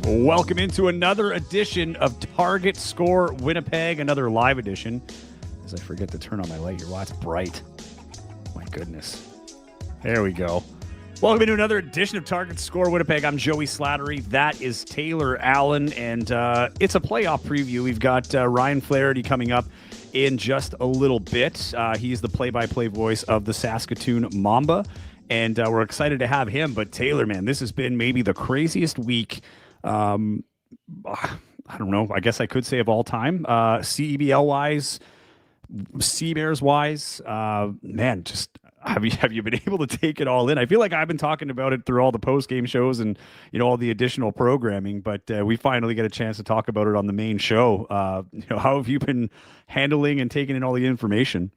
Welcome into another edition of Target Score Winnipeg, another live edition. As I forget to turn on my light here. Wow, it's bright. My goodness. There we go. Welcome into another edition of Target Score Winnipeg. I'm Joey Slattery. That is Taylor Allen, and it's a playoff preview. We've got Ryan Flaherty coming up in just a little bit. He's the play-by-play voice of the Saskatoon Mamba, and we're excited to have him. But Taylor, man, this has been maybe the craziest week. I don't know. I guess I could say of all time. CEBL wise, Sea Bears wise, man, just have you been able to take it all in? I feel like I've been talking about it through all the post game shows and all the additional programming, but we finally get a chance to talk about it on the main show. How have you been handling and taking in all the information?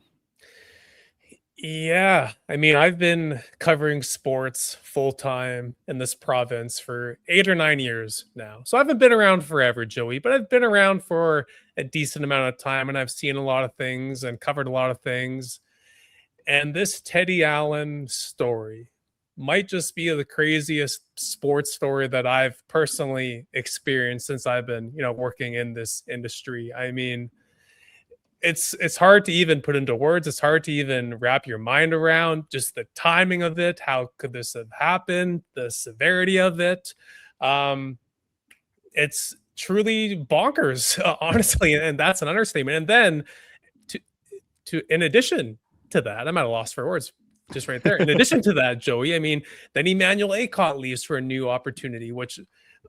Yeah, I mean, I've been covering sports full-time in this province for 8 or 9 years now. So I haven't been around forever, Joey, but I've been around for a decent amount of time, and I've seen a lot of things and covered a lot of things. And this Teddy Allen story might just be the craziest sports story that I've personally experienced since I've been, working in this industry. I mean, it's hard to even put into words. It's hard to even wrap your mind around just the timing of it. How could this have happened? The severity of it. It's truly bonkers, honestly, and that's an understatement. And then to in addition to that, I'm at a loss for words just right there. In addition to that, Joey, I mean, then Emmanuel Acott leaves for a new opportunity, which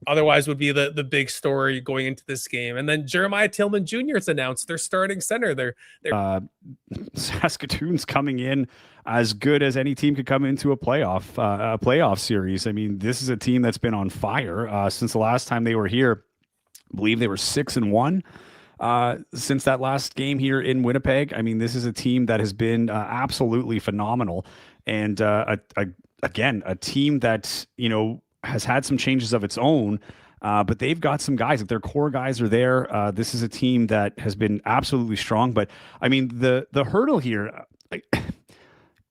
otherwise would be the big story going into this game. And then Jeremiah Tillman Jr. has announced their starting center. They're Saskatoon's coming in as good as any team could come into a playoff series. I mean, this is a team that's been on fire since the last time they were here. I believe they were 6-1 since that last game here in Winnipeg. I mean, this is a team that has been absolutely phenomenal. And again, a team that, has had some changes of its own, but they've got some guys. If their core guys are there, this is a team that has been absolutely strong. But I mean, the hurdle here,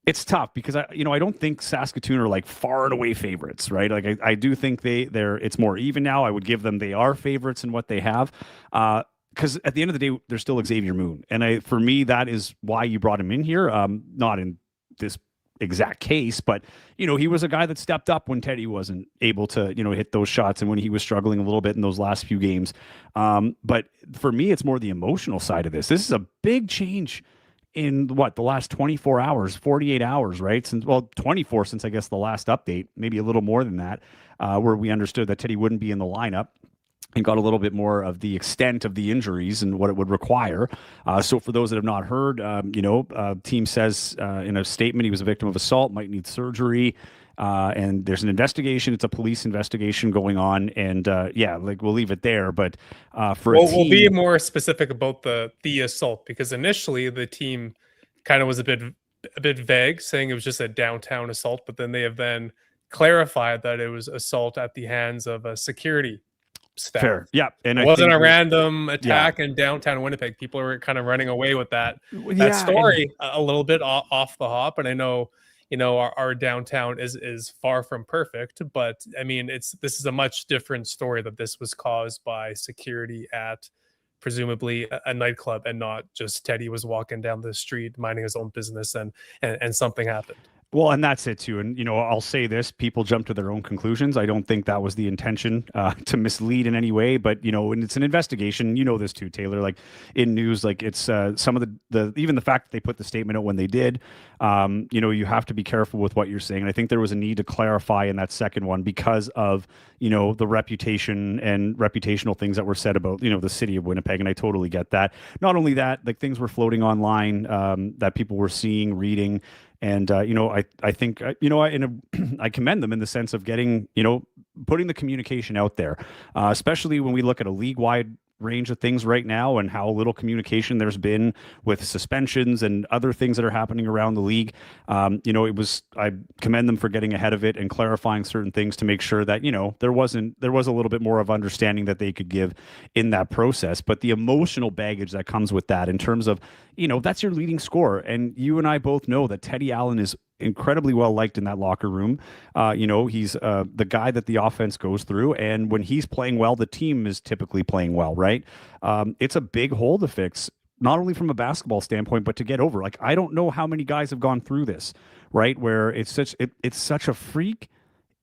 it's tough because I don't think Saskatoon are like far and away favorites, right? Like I do think it's more even now. I would give them, they are favorites in what they have. Because at the end of the day, they're still Xavier Moon. And for me, that is why you brought him in here. Not in this exact case, but he was a guy that stepped up when Teddy wasn't able to hit those shots and when he was struggling a little bit in those last few games. But for me, it's more the emotional side of this. This is a big change in the last 24 hours, 48 hours, right? 24 since I guess the last update, maybe a little more than that, where we understood that Teddy wouldn't be in the lineup and got a little bit more of the extent of the injuries and what it would require. So for those that have not heard, team says in a statement he was a victim of assault, might need surgery, and there's an investigation. It's a police investigation going on, and we'll leave it there. But we'll be more specific about the assault, because initially the team kind of was a bit vague, saying it was just a downtown assault, but then they have then clarified that it was assault at the hands of a security staff. Fair. Yeah. And it wasn't a random attack in downtown Winnipeg. People are kind of running away with that story a little bit off the hop. And I know, our downtown is far from perfect, but I mean, this is a much different story that this was caused by security at presumably a nightclub and not just Teddy was walking down the street minding his own business and something happened. Well, and that's it too. And, I'll say this, people jump to their own conclusions. I don't think that was the intention to mislead in any way, but, and it's an investigation, this too, Taylor, like in news, like it's some of even the fact that they put the statement out when they did, you have to be careful with what you're saying. And I think there was a need to clarify in that second one because of, the reputation and reputational things that were said about, the city of Winnipeg. And I totally get that. Not only that, like things were floating online that people were seeing, reading. And, I think, I commend them in the sense of getting, putting the communication out there, especially when we look at a league-wide range of things right now and how little communication there's been with suspensions and other things that are happening around the league. I commend them for getting ahead of it and clarifying certain things to make sure that, there was a little bit more of understanding that they could give in that process. But the emotional baggage that comes with that in terms of, that's your leading scorer. And you and I both know that Teddy Allen is incredibly well liked in that locker room. He's the guy that the offense goes through, and when he's playing well, the team is typically playing well, right? It's a big hole to fix, not only from a basketball standpoint, but to get over. Like, I don't know how many guys have gone through this, right? Where it's such a freak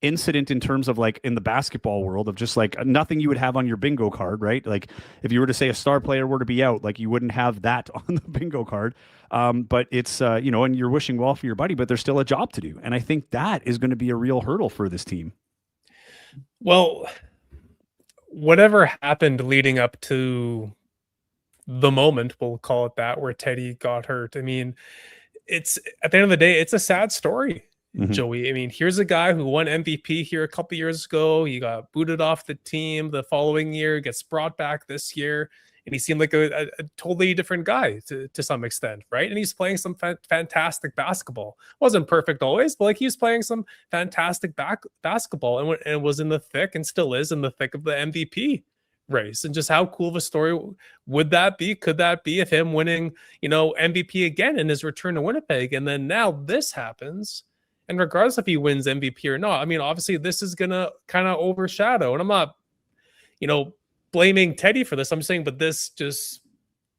incident in terms of, like, in the basketball world, of just like nothing you would have on your bingo card, right? Like, if you were to say a star player were to be out, like, you wouldn't have that on the bingo card. But it's and you're wishing well for your buddy, but there's still a job to do, and I think that is going to be a real hurdle for this team. Well, whatever happened leading up to the moment, we'll call it that, where Teddy got hurt, I mean, it's, at the end of the day, it's a sad story. Joey, I mean, here's a guy who won MVP here a couple years ago. He got booted off the team the following year, gets brought back this year, and he seemed like a totally different guy to some extent, right? And he's playing some fantastic basketball. Wasn't perfect always, but like, he was playing some fantastic basketball, and was in the thick, and still is in the thick, of the MVP race. And just how cool of a story would that be? Could that be, if him winning, MVP again in his return to Winnipeg, and then now this happens? And regardless if he wins MVP or not, I mean, obviously this is going to kind of overshadow. And I'm not, blaming Teddy for this. I'm saying, but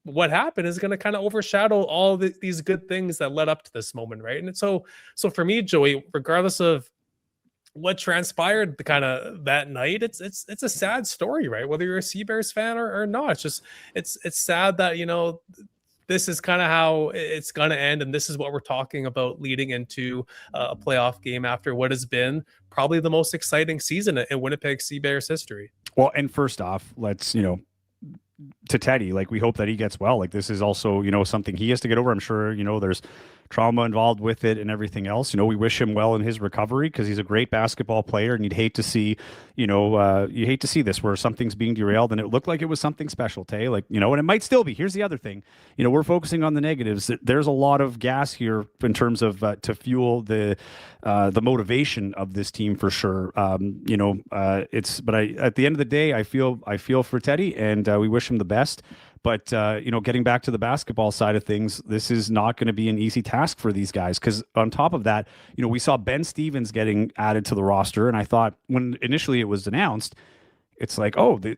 what happened is going to kind of overshadow all these good things that led up to this moment, right? And so for me, Joey, regardless of what transpired that night, it's a sad story, right? Whether you're a Sea Bears fan or not, it's sad that, this is kind of how it's going to end. And this is what we're talking about leading into a playoff game after what has been probably the most exciting season in Winnipeg Sea Bears history. Well, and first off, let's, to Teddy, like, we hope that he gets well. Like, this is also, something he has to get over. I'm sure, there's trauma involved with it and everything else. We wish him well in his recovery, because he's a great basketball player, and you'd hate to see, you hate to see this where something's being derailed, and it looked like it was something special, Tay. Like, and it might still be. Here's the other thing, we're focusing on the negatives. There's a lot of gas here in terms of to fuel the motivation of this team, for sure. But at the end of the day, I feel for Teddy, and we wish him the best. But, getting back to the basketball side of things, this is not going to be an easy task for these guys, because on top of that, we saw Ben Stevens getting added to the roster. And I thought, when initially it was announced, it's like, oh, the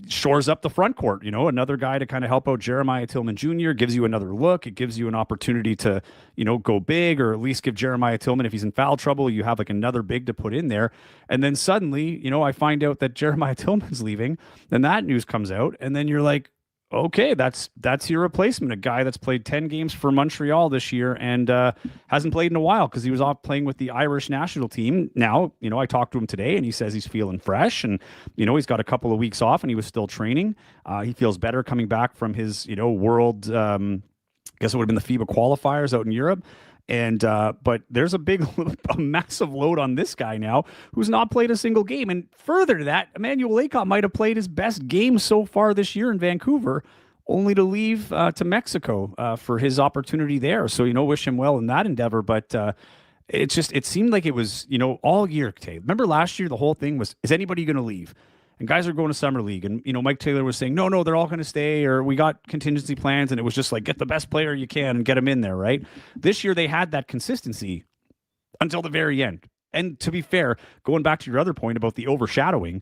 shores up the front court, another guy to kind of help out Jeremiah Tillman Jr., gives you another look. It gives you an opportunity to, go big, or at least give Jeremiah Tillman, if he's in foul trouble, you have like another big to put in there. And then suddenly, I find out that Jeremiah Tillman's leaving, then that news comes out, and then you're like, okay, that's your replacement, a guy that's played 10 games for Montreal this year and hasn't played in a while, because he was off playing with the Irish national team. Now, I talked to him today, and he says he's feeling fresh, and, he's got a couple of weeks off, and he was still training. He feels better coming back from his, world, I guess it would have been the FIBA qualifiers out in Europe. And but there's a massive load on this guy now, who's not played a single game. And further to that, Emmanuel Laycock might have played his best game so far this year in Vancouver, only to leave to Mexico for his opportunity there. So, wish him well in that endeavor. But it seemed like it was, all year, Tay. Remember last year, the whole thing was, is anybody going to leave? And guys are going to summer league, and Mike Taylor was saying, no, they're all going to stay, or we got contingency plans, and it was just like, get the best player you can and get him in there, right? This year they had that consistency until the very end. And to be fair, going back to your other point about the overshadowing,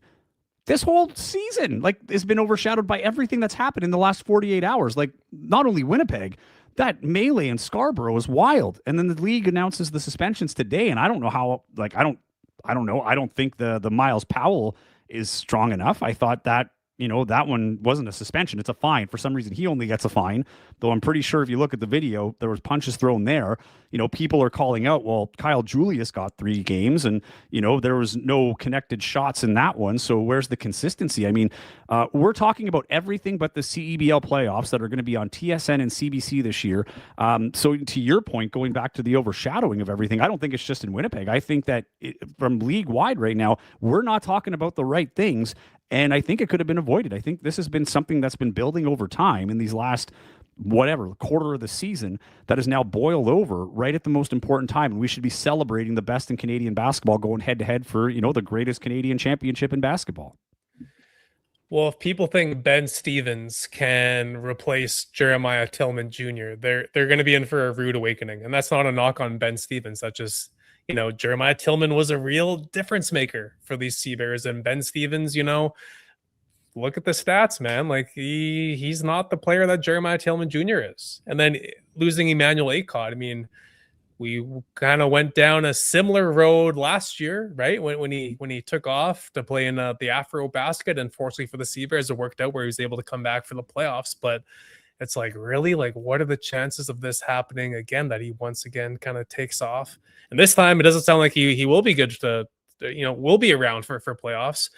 this whole season has been overshadowed by everything that's happened in the last 48 hours. Like, not only Winnipeg, that melee in Scarborough was wild, and then the league announces the suspensions today, and I don't know how. I don't know. I don't think the Miles Powell is strong enough. I thought that, that one wasn't a suspension. It's a fine. For some reason, he only gets a fine, though I'm pretty sure if you look at the video, there was punches thrown there. People are calling out, well, Kyle Julius got 3 games, and, there was no connected shots in that one. So where's the consistency? I mean, we're talking about everything but the CEBL playoffs that are going to be on TSN and CBC this year. So to your point, going back to the overshadowing of everything, I don't think it's just in Winnipeg. I think that from league wide right now, we're not talking about the right things. And I think it could have been avoided. I think this has been something that's been building over time in these last, quarter of the season, that is now boiled over right at the most important time. And we should be celebrating the best in Canadian basketball, going head to head for, the greatest Canadian championship in basketball. Well, if people think Ben Stevens can replace Jeremiah Tillman Jr., they're going to be in for a rude awakening. And that's not a knock on Ben Stevens. That just, Jeremiah Tillman was a real difference maker for these Seabears. And Ben Stevens, look at the stats, man. Like he's not the player that Jeremiah Tillman Jr. is. And then losing Emmanuel Acott, I mean, we kind of went down a similar road last year, right? When he took off to play in the Afro basket, and fortunately for the Seabears, it worked out where he was able to come back for the playoffs. But it's like, really, like, what are the chances of this happening again? That he once again kind of takes off, and this time it doesn't sound like he will be good to will be around for playoffs.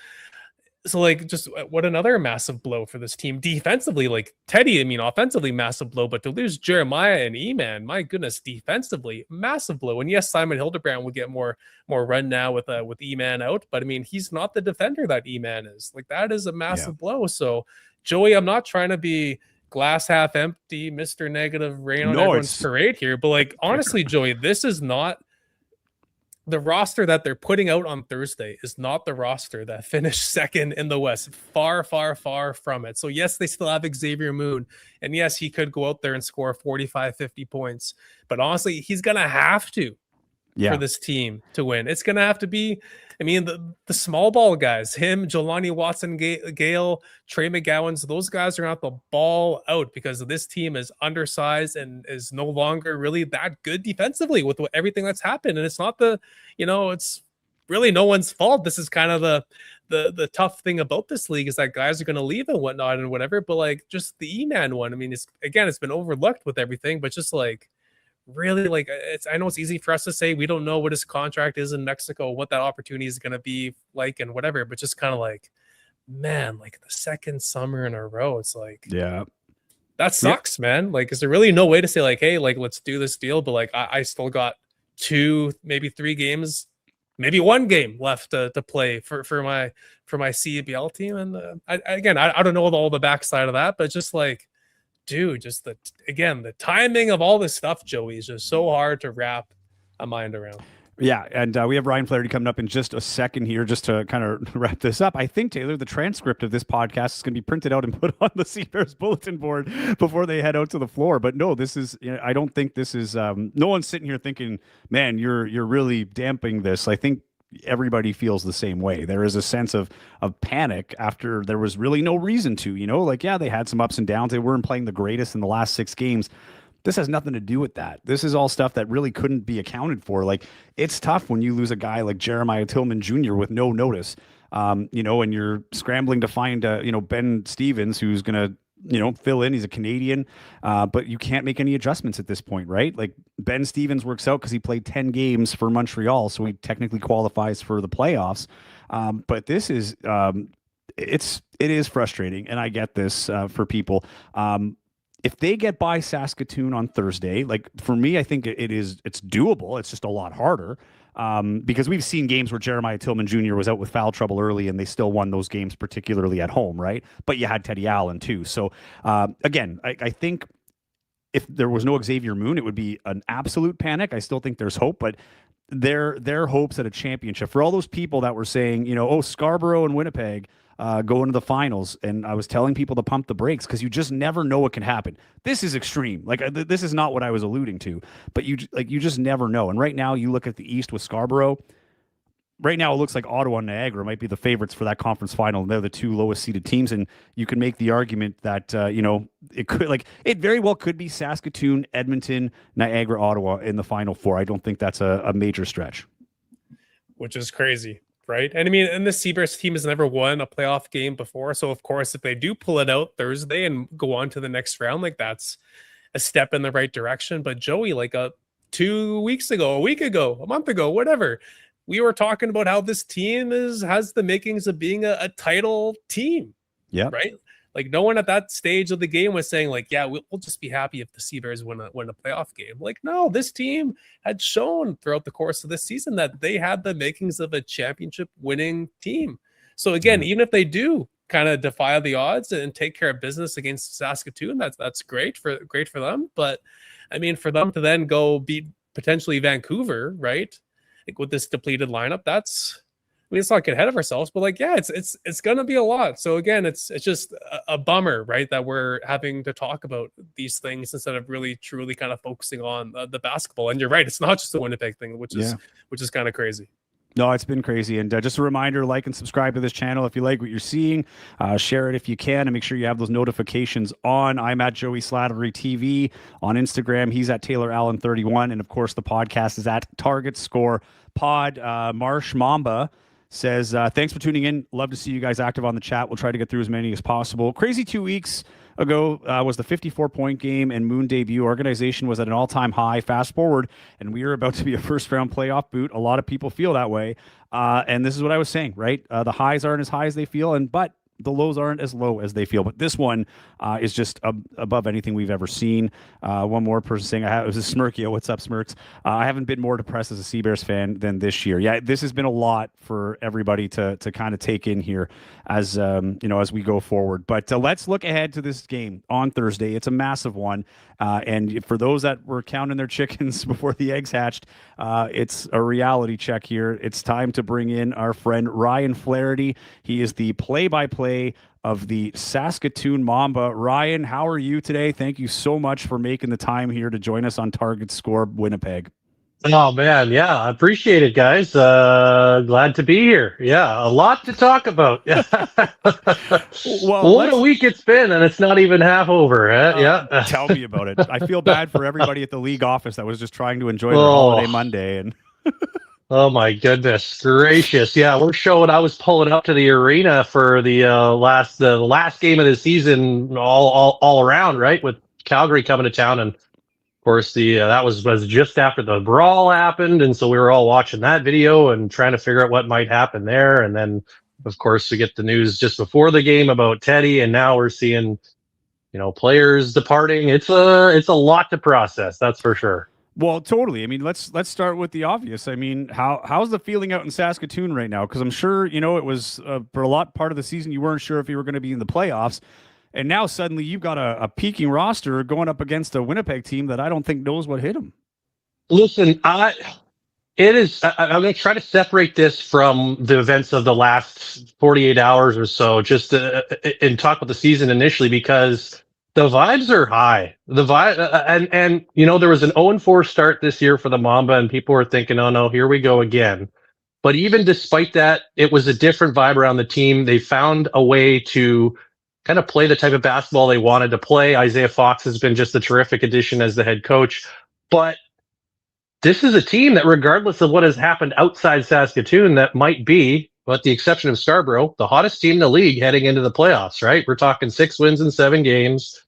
So, like, just what another massive blow for this team defensively. Like Teddy, I mean, offensively, massive blow, but to lose Jeremiah and E-Man, my goodness, defensively, massive blow. And yes, Simon Hildebrand will get more run now with E-Man out, but I mean, he's not the defender that E-Man is. Like, that is a massive blow. So, Joey, I'm not trying to be glass half empty, Mr. Negative, rain on everyone's parade here, but like, honestly, Joey, this is not the roster that they're putting out on Thursday is not the roster that finished second in the West. Far, far, far from it. So yes, they still have Xavier Moon. And yes, he could go out there and score 45, 50 points. But honestly, he's going to have to for this team to win. It's going to have to be, I mean, the small ball guys, him, Jelani Watson, Gale, Trey McGowan's, those guys are going to have to ball out because this team is undersized and is no longer really that good defensively with everything that's happened. And it's not it's really no one's fault. This is kind of the tough thing about this league is that guys are going to leave and whatnot and whatever. But like just the E-Man one, I mean, it's been overlooked with everything, but just like, really, like, I know it's easy for us to say we don't know what his contract is in Mexico, what that opportunity is going to be like and whatever, but just kind of like, man, like the second summer in a row, it's like, that sucks, man. Like, is there really no way to say like, hey, like, let's do this deal, but like I still got 2, maybe 3 games, maybe 1 game left to play for my CBL team, and I don't know all the backside of that, but just like, dude, just the timing of all this stuff, Joey, is just so hard to wrap a mind around. Yeah, and we have Ryan Flaherty coming up in just a second here, just to kind of wrap this up. I think, Taylor, the transcript of this podcast is going to be printed out and put on the Seabears bulletin board before they head out to the floor. But no, this is, I don't think this is, no one's sitting here thinking, man, you're really damping this. I think everybody feels the same way. There is a sense of panic after there was really no reason to, like, yeah, they had some ups and downs. They weren't playing the greatest in the last 6 games. This has nothing to do with that. This is all stuff that really couldn't be accounted for. Like, it's tough when you lose a guy like Jeremiah Tillman Jr. with no notice, and you're scrambling to find, Ben Stevens, who's going to, fill in. He's a Canadian, but you can't make any adjustments at this point, right? Like, Ben Stevens works out because he played 10 games for Montreal, so he technically qualifies for the playoffs. But this is, it is frustrating, and I get this for people. If they get by Saskatoon on Thursday, like, for me, I think it's doable. It's just a lot harder. Because we've seen games where Jeremiah Tillman Jr. was out with foul trouble early and they still won those games, particularly at home, right? But you had Teddy Allen too. So again, I think if there was no Xavier Moon, it would be an absolute panic. I still think there's hope, but their hopes at a championship, for all those people that were saying, Scarborough and Winnipeg go into the finals, and I was telling people to pump the brakes because you just never know what can happen. This is extreme. Like, this is not what I was alluding to, but you just never know. And right now, you look at the East with Scarborough. Right now, it looks like Ottawa and Niagara might be the favorites for that conference final. They're the 2 lowest seeded teams, and you can make the argument that it very well could be Saskatoon, Edmonton, Niagara, Ottawa in the Final Four. I don't think that's a major stretch, which is crazy. Right. And I mean, and the Seabears team has never won a playoff game before. So, of course, if they do pull it out Thursday and go on to the next round, like, that's a step in the right direction. But Joey, like 2 weeks ago, a week ago, a month ago, whatever, we were talking about how this team has the makings of being a title team. Yeah. Right. Like, no one at that stage of the game was saying, like, yeah, we'll just be happy if the Seabears win a playoff game. Like, no, this team had shown throughout the course of this season that they had the makings of a championship winning team. So again, even if they do kind of defy the odds and take care of business against Saskatoon, that's great for them. But I mean, for them to then go beat potentially Vancouver, right? Like, with this depleted lineup, that's let's not get ahead of ourselves, but like, yeah, it's gonna be a lot. So again, it's just a bummer, right, that we're having to talk about these things instead of really truly kind of focusing on the basketball. And you're right, it's not just a Winnipeg thing, which is kind of crazy. No, it's been crazy. And just a reminder, like and subscribe to this channel if you like what you're seeing. Share it if you can, and make sure you have those notifications on. I'm at Joey Slattery TV on Instagram. He's at Taylor Allen 31. And of course, the podcast is at Target Score Pod. Marsh Mamba says, thanks for tuning in. Love to see you guys active on the chat. We'll try to get through as many as possible. Crazy 2 weeks ago was the 54-point game and Moon debut. Organization was at an all-time high. Fast forward, and we are about to be a first-round playoff boot. A lot of people feel that way, and this is what I was saying, right? The highs aren't as high as they feel, but the lows aren't as low as they feel. But this one is just above anything we've ever seen. One more person saying, it was a Smirky. What's up, Smirks? I haven't been more depressed as a Seabears fan than this year. Yeah, this has been a lot for everybody to kind of take in here as as we go forward. But let's look ahead to this game on Thursday. It's a massive one. And for those that were counting their chickens before the eggs hatched, it's a reality check here. It's time to bring in our friend Ryan Flaherty. He is the play-by-play of the Saskatoon Mamba. Ryan, how are you today? Thank you so much for making the time here to join us on Target Score Winnipeg. Oh man, yeah, I appreciate it, guys. Glad to be here. Yeah, a lot to talk about. Well, what a week it's been, and it's not even half over. Yeah, tell me about it. I feel bad for everybody at the league office that was just trying to enjoy their holiday Monday and. Oh my goodness gracious! Yeah, we're showing. I was pulling up to the arena for the last game of the season, all around, right, with Calgary coming to town, and of course that was just after the brawl happened, and so we were all watching that video and trying to figure out what might happen there, and then of course we get the news just before the game about Teddy, and now we're seeing players departing. It's a lot to process, that's for sure. Well, totally. I mean, let's start with the obvious. I mean, how's the feeling out in Saskatoon right now? Because I'm sure it was for a part of the season you weren't sure if you were going to be in the playoffs, and now suddenly you've got a peaking roster going up against a Winnipeg team that I don't think knows what hit them. Listen, I'm going to try to separate this from the events of the last 48 hours or so, just and talk about the season initially, because the vibes are high. The vibe, and there was an 0-4 start this year for the Mamba, and people were thinking, "Oh no, here we go again." But even despite that, it was a different vibe around the team. They found a way to kind of play the type of basketball they wanted to play. Isaiah Fox has been just a terrific addition as the head coach. But this is a team that, regardless of what has happened outside Saskatoon, that might be, with the exception of Scarborough, the hottest team in the league heading into the playoffs, right? We're talking 6 wins in 7 games.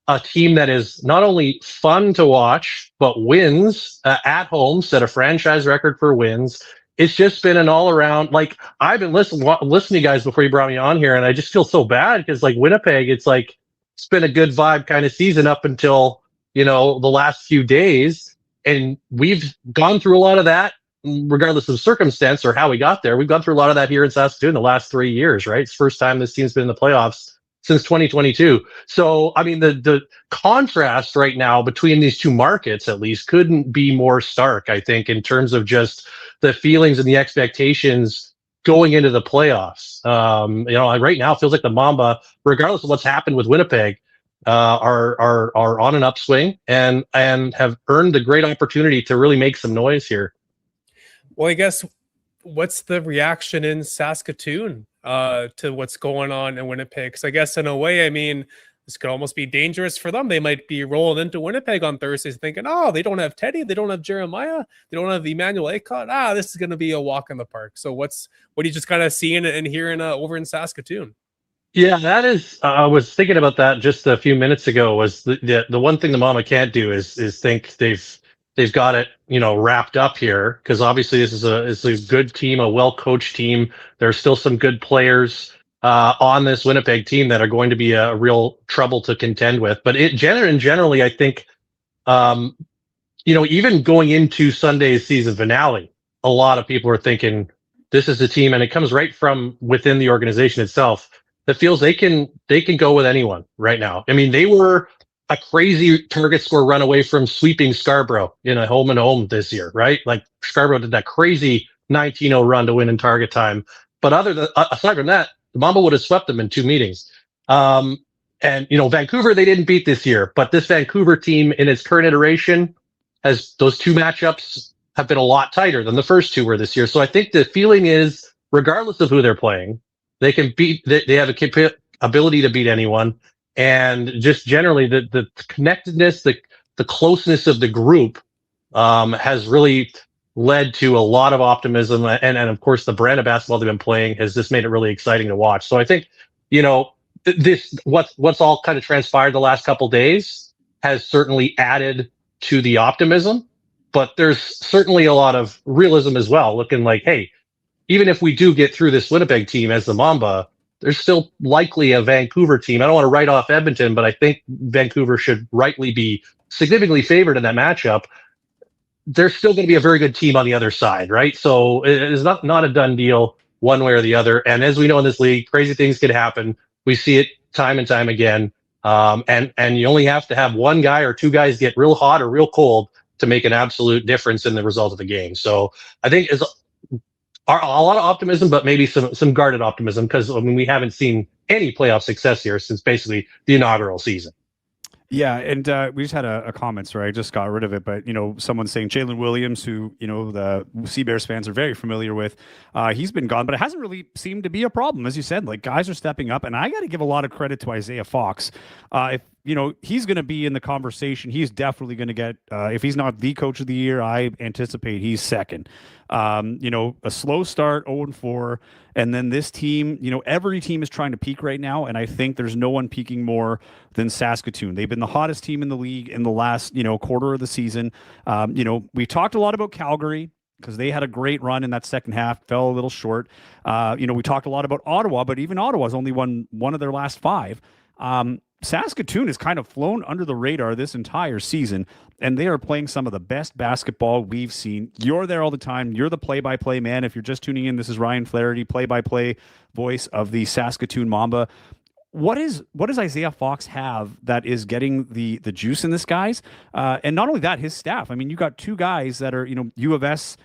A team that is not only fun to watch, but wins at home, set a franchise record for wins. It's just been an all-around, like, I've been listening to you guys before you brought me on here, and I just feel so bad because, like, Winnipeg, it's been a good vibe kind of season up until, the last few days. And we've gone through a lot of that, regardless of circumstance or how we got there. We've gone through a lot of that here in Saskatoon the last 3 years, right? It's the first time this team's been in the playoffs since 2022. So, I mean, the contrast right now between these two markets, at least, couldn't be more stark, I think, in terms of just the feelings and the expectations going into the playoffs. Right now it feels like the Mamba, regardless of what's happened with Winnipeg, are on an upswing and have earned a great opportunity to really make some noise here. Well, I guess what's the reaction in Saskatoon to what's going on in Winnipeg? Because I guess in a way, I mean, this could almost be dangerous for them. They might be rolling into Winnipeg on Thursdays thinking, oh, they don't have Teddy, they don't have Jeremiah, they don't have Emmanuel Acott. This is going to be a walk in the park. So what are you just kind of seeing and hearing over in Saskatoon? Yeah, that is. I was thinking about that just a few minutes ago. Was the one thing the Mama can't do is think they've got it wrapped up here, because obviously this is a good team, a well coached team. There's still some good players on this Winnipeg team that are going to be a real trouble to contend with. But generally, I think even going into Sunday's season finale, a lot of people are thinking this is a team, and it comes right from within the organization itself, that feels they can go with anyone right now. I mean, they were a crazy target score run away from sweeping Scarborough in a home and home this year, right? Like, Scarborough did that crazy 19-0 run to win in target time. But aside from that, the Mamba would have swept them in 2 meetings. And, Vancouver, they didn't beat this year, but this Vancouver team in its current iteration has those 2 matchups have been a lot tighter than the first 2 were this year. So I think the feeling is, regardless of who they're playing, they can they have a ability to beat anyone. And just generally the connectedness, the closeness of the group has really led to a lot of optimism. And of course, the brand of basketball they've been playing has just made it really exciting to watch. So I think, what's all kind of transpired the last couple days has certainly added to the optimism, but there's certainly a lot of realism as well, looking like, hey, even if we do get through this Winnipeg team as the Mamba, there's still likely a Vancouver team. I don't want to write off Edmonton, but I think Vancouver should rightly be significantly favored in that matchup. There's still going to be a very good team on the other side, right? So it is not a done deal one way or the other. And as we know in this league, crazy things could happen. We see it time and time again. And you only have to have one guy or 2 guys get real hot or real cold to make an absolute difference in the result of the game. So I think it's a lot of optimism, but maybe some guarded optimism, because we haven't seen any playoff success here since basically the inaugural season. Yeah, and we just had a comment, sorry, I just got rid of it, but, someone saying Jalen Williams, who, the Sea Bears fans are very familiar with, he's been gone, but it hasn't really seemed to be a problem. As you said, like, guys are stepping up, and I got to give a lot of credit to Isaiah Fox. If he's going to be in the conversation, he's definitely going to get, if he's not the coach of the year, I anticipate he's second. A slow start, 0-4, and then this team, every team is trying to peak right now, and I think there's no one peaking more than Saskatoon. They've been the hottest team in the league in the last, quarter of the season. We talked a lot about Calgary because they had a great run in that second half, fell a little short. We talked a lot about Ottawa, but even Ottawa's only won one of their last 5. Saskatoon has kind of flown under the radar this entire season, and they are playing some of the best basketball we've seen. You're there all the time. You're the play-by-play man. If you're just tuning in, this is Ryan Flaherty, play-by-play voice of the Saskatoon Mamba. What does Isaiah Fox have that is getting the juice in this, guys? And not only that, his staff. I mean, you got 2 guys that are, U of S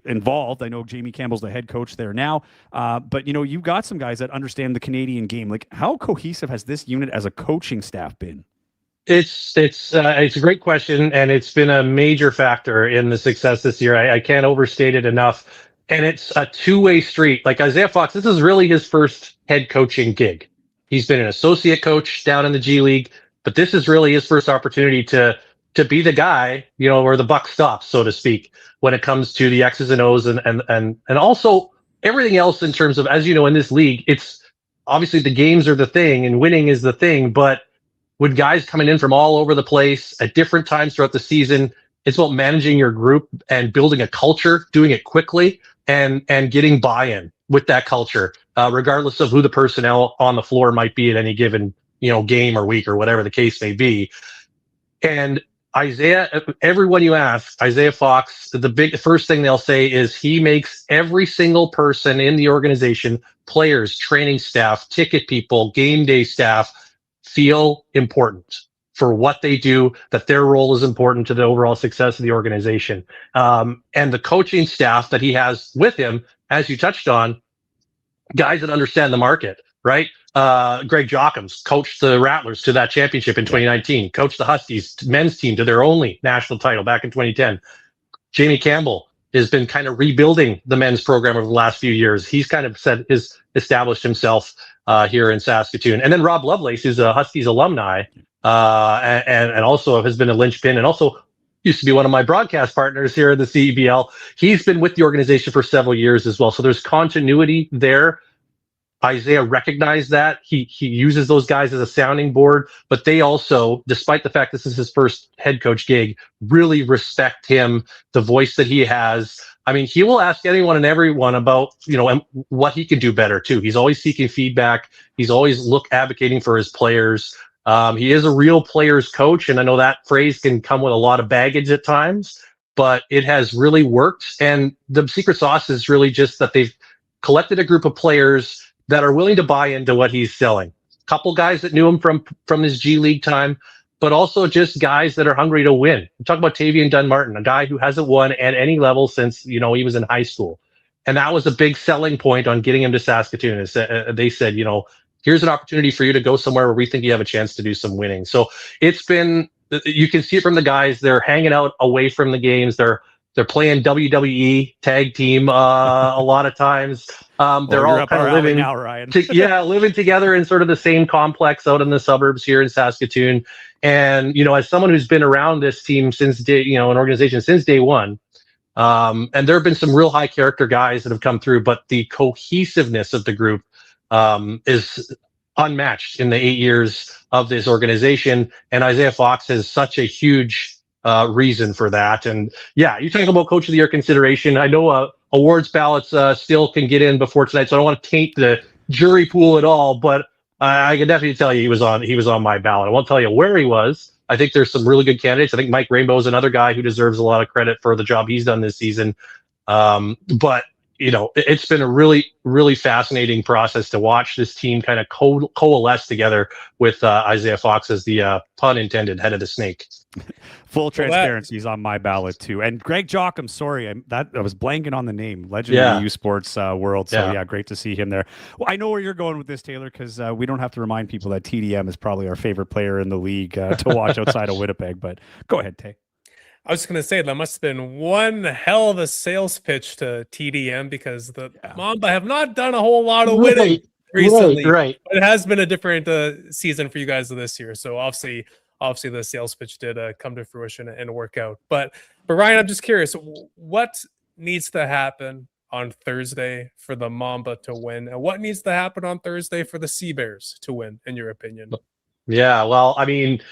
involved. I know Jamie Campbell's the head coach there now, but you've got some guys that understand the Canadian game. Like, how cohesive has this unit as a coaching staff been? It's a great question, and it's been a major factor in the success this year. I can't overstate it enough. And it's a 2-way street. Like, Isaiah Fox, this is really his first head coaching gig. He's been an associate coach down in the G League, but this is really his first opportunity to be the guy, where the buck stops, so to speak, when it comes to the X's and O's and also everything else in terms of, as you know, in this league, it's obviously the games are the thing and winning is the thing, but with guys coming in from all over the place at different times throughout the season, it's about managing your group and building a culture, doing it quickly and getting buy-in with that culture, regardless of who the personnel on the floor might be at any given, game or week or whatever the case may be. And Isaiah, everyone you ask, Isaiah Fox, the first thing they'll say is he makes every single person in the organization, players, training staff, ticket people, game day staff, feel important for what they do, that their role is important to the overall success of the organization. And the coaching staff that he has with him, as you touched on, guys that understand the market, right? Greg Jockums coached the Rattlers to that championship in 2019, coached the Huskies men's team to their only national title back in 2010. Jamie Campbell has been kind of rebuilding the men's program over the last few years. He's kind of established himself here in Saskatoon. And then Rob Lovelace, who's a Huskies alumni, and also has been a linchpin and also used to be one of my broadcast partners here in the CEBL. He's been with the organization for several years as well. So there's continuity there. Isaiah recognized that. He uses those guys as a sounding board, but they also, despite the fact this is his first head coach gig, really respect him, the voice that he has. I mean, he will ask anyone and everyone about, what he can do better too. He's always seeking feedback. He's always advocating for his players. He is a real players coach, and I know that phrase can come with a lot of baggage at times, but it has really worked. And the secret sauce is really just that they've collected a group of players that are willing to buy into what he's selling. A couple guys that knew him from his G League time, but also just guys that are hungry to win. We talk about Tavian Dunn-Martin, a guy who hasn't won at any level since, he was in high school. And that was a big selling point on getting him to Saskatoon. They said, here's an opportunity for you to go somewhere where we think you have a chance to do some winning. So it's been, you can see it from the guys. They're hanging out away from the games. They're playing WWE tag team a lot of times. They're all kind of living now, Ryan. living together in sort of the same complex out in the suburbs here in Saskatoon. And as someone who's been around this team since an organization since day one, and there have been some real high character guys that have come through, but the cohesiveness of the group is unmatched in the 8 years of this organization. And Isaiah Fox has such a huge reason for that. And yeah, you talk about Coach of the Year consideration. I know awards ballots still can get in before tonight, so I don't want to taint the jury pool at all. But I can definitely tell you he was on my ballot. I won't tell you where he was. I think there's some really good candidates. I think Mike Rainbow is another guy who deserves a lot of credit for the job he's done this season. But it's been a really, really fascinating process to watch this team kind of coalesce together with Isaiah Fox as the pun intended head of the snake. Full transparency is on my ballot too. And Greg Jock, I'm sorry, I was blanking on the name. Legend in the U Sports world. So yeah, great to see him there. Well, I know where you're going with this, Taylor, because we don't have to remind people that TDM is probably our favorite player in the league to watch outside of Winnipeg. But go ahead, Tay. I was going to say that must have been one hell of a sales pitch to TDM, because the Mamba have not done a whole lot of winning recently. Right. But it has been a different season for you guys this year. So obviously the sales pitch did come to fruition and work out. But Ryan, I'm just curious, what needs to happen on Thursday for the Mamba to win, and what needs to happen on Thursday for the Sea Bears to win, in your opinion? Yeah, well, I mean,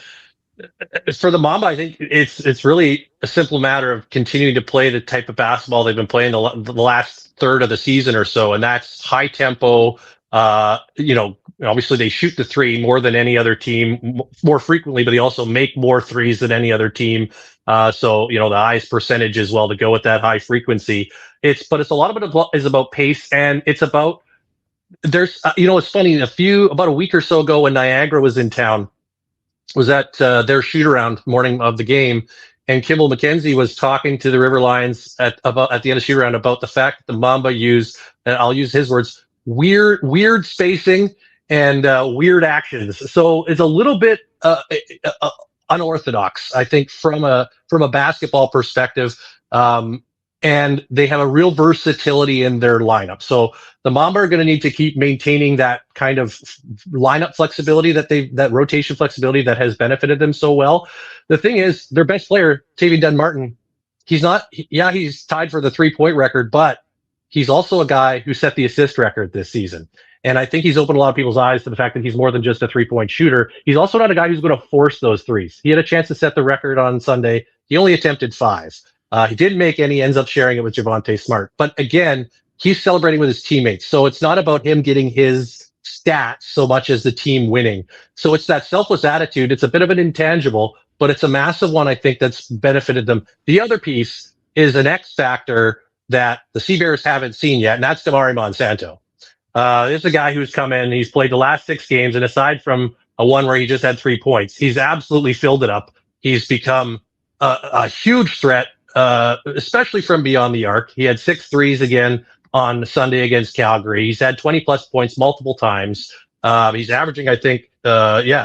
for the Mamba, I think it's really a simple matter of continuing to play the type of basketball they've been playing the last third of the season or so, and that's high tempo. Obviously they shoot the three more than any other team, more frequently, but they also make more threes than any other team. So the highest percentage as well to go with that high frequency. It's a lot of it is about pace, and it's about it's funny. About a week or so ago when Niagara was in town, was at their shoot around morning of the game, and Kimball McKenzie was talking to the River Lions at the end of shoot around about the fact that the Mamba use, and I'll use his words, weird spacing and weird actions. So it's a little bit unorthodox, I think, from a basketball perspective. And they have a real versatility in their lineup. So the Mamba are going to need to keep maintaining that kind of lineup flexibility that rotation flexibility that has benefited them so well. The thing is, their best player, Tavian Dunn-Martin, he's tied for the 3-point record, but he's also a guy who set the assist record this season. And I think he's opened a lot of people's eyes to the fact that he's more than just a 3-point shooter. He's also not a guy who's going to force those threes. He had a chance to set the record on Sunday. He only attempted 5. He didn't make any, ends up sharing it with Javonte Smart. But again, he's celebrating with his teammates. So it's not about him getting his stats so much as the team winning. So it's that selfless attitude. It's a bit of an intangible, but it's a massive one, I think, that's benefited them. The other piece is an X factor that the Sea Bears haven't seen yet, and that's Damari Monsanto. This is a guy who's come in, he's played the last 6 games, and aside from a one where he just had 3 points, he's absolutely filled it up. He's become a huge threat, especially from beyond the arc. He had 6 threes again on Sunday against Calgary. He's had 20-plus points multiple times. He's averaging, I think,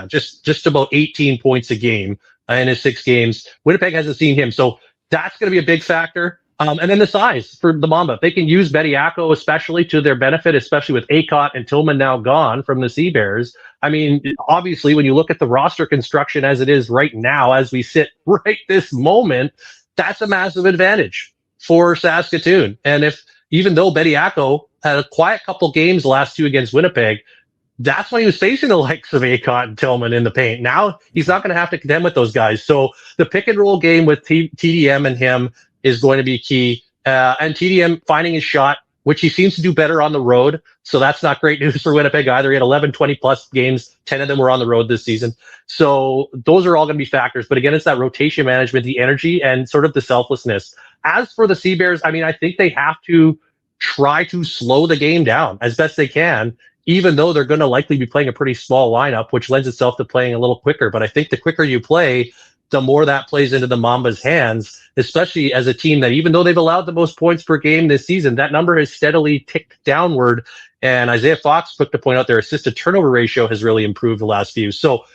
just about 18 points a game in his 6 games. Winnipeg hasn't seen him, so that's going to be a big factor. And then the size for the Mamba. If they can use Bediako especially to their benefit, especially with Acott and Tillman now gone from the Sea Bears. I mean, obviously, when you look at the roster construction as it is right now, as we sit right this moment, that's a massive advantage for Saskatoon. And even though Bediako had a quiet couple games the last 2 against Winnipeg, that's when he was facing the likes of Acott and Tillman in the paint. Now he's not going to have to contend with those guys. So the pick and roll game with TDM and him is going to be key. And TDM finding his shot, which he seems to do better on the road. So that's not great news for Winnipeg either. He had 11, 20-plus games. 10 of them were on the road this season. So those are all going to be factors. But again, it's that rotation management, the energy, and sort of the selflessness. As for the Sea Bears, I mean, I think they have to try to slow the game down as best they can. even though they're going to likely be playing a pretty small lineup, which lends itself to playing a little quicker. But I think the quicker you play, the more that plays into the Mamba's hands, especially as a team that, even though they've allowed the most points per game this season, that number has steadily ticked downward. And Isaiah Fox, quick to point out, their assist to turnover ratio has really improved the last few. So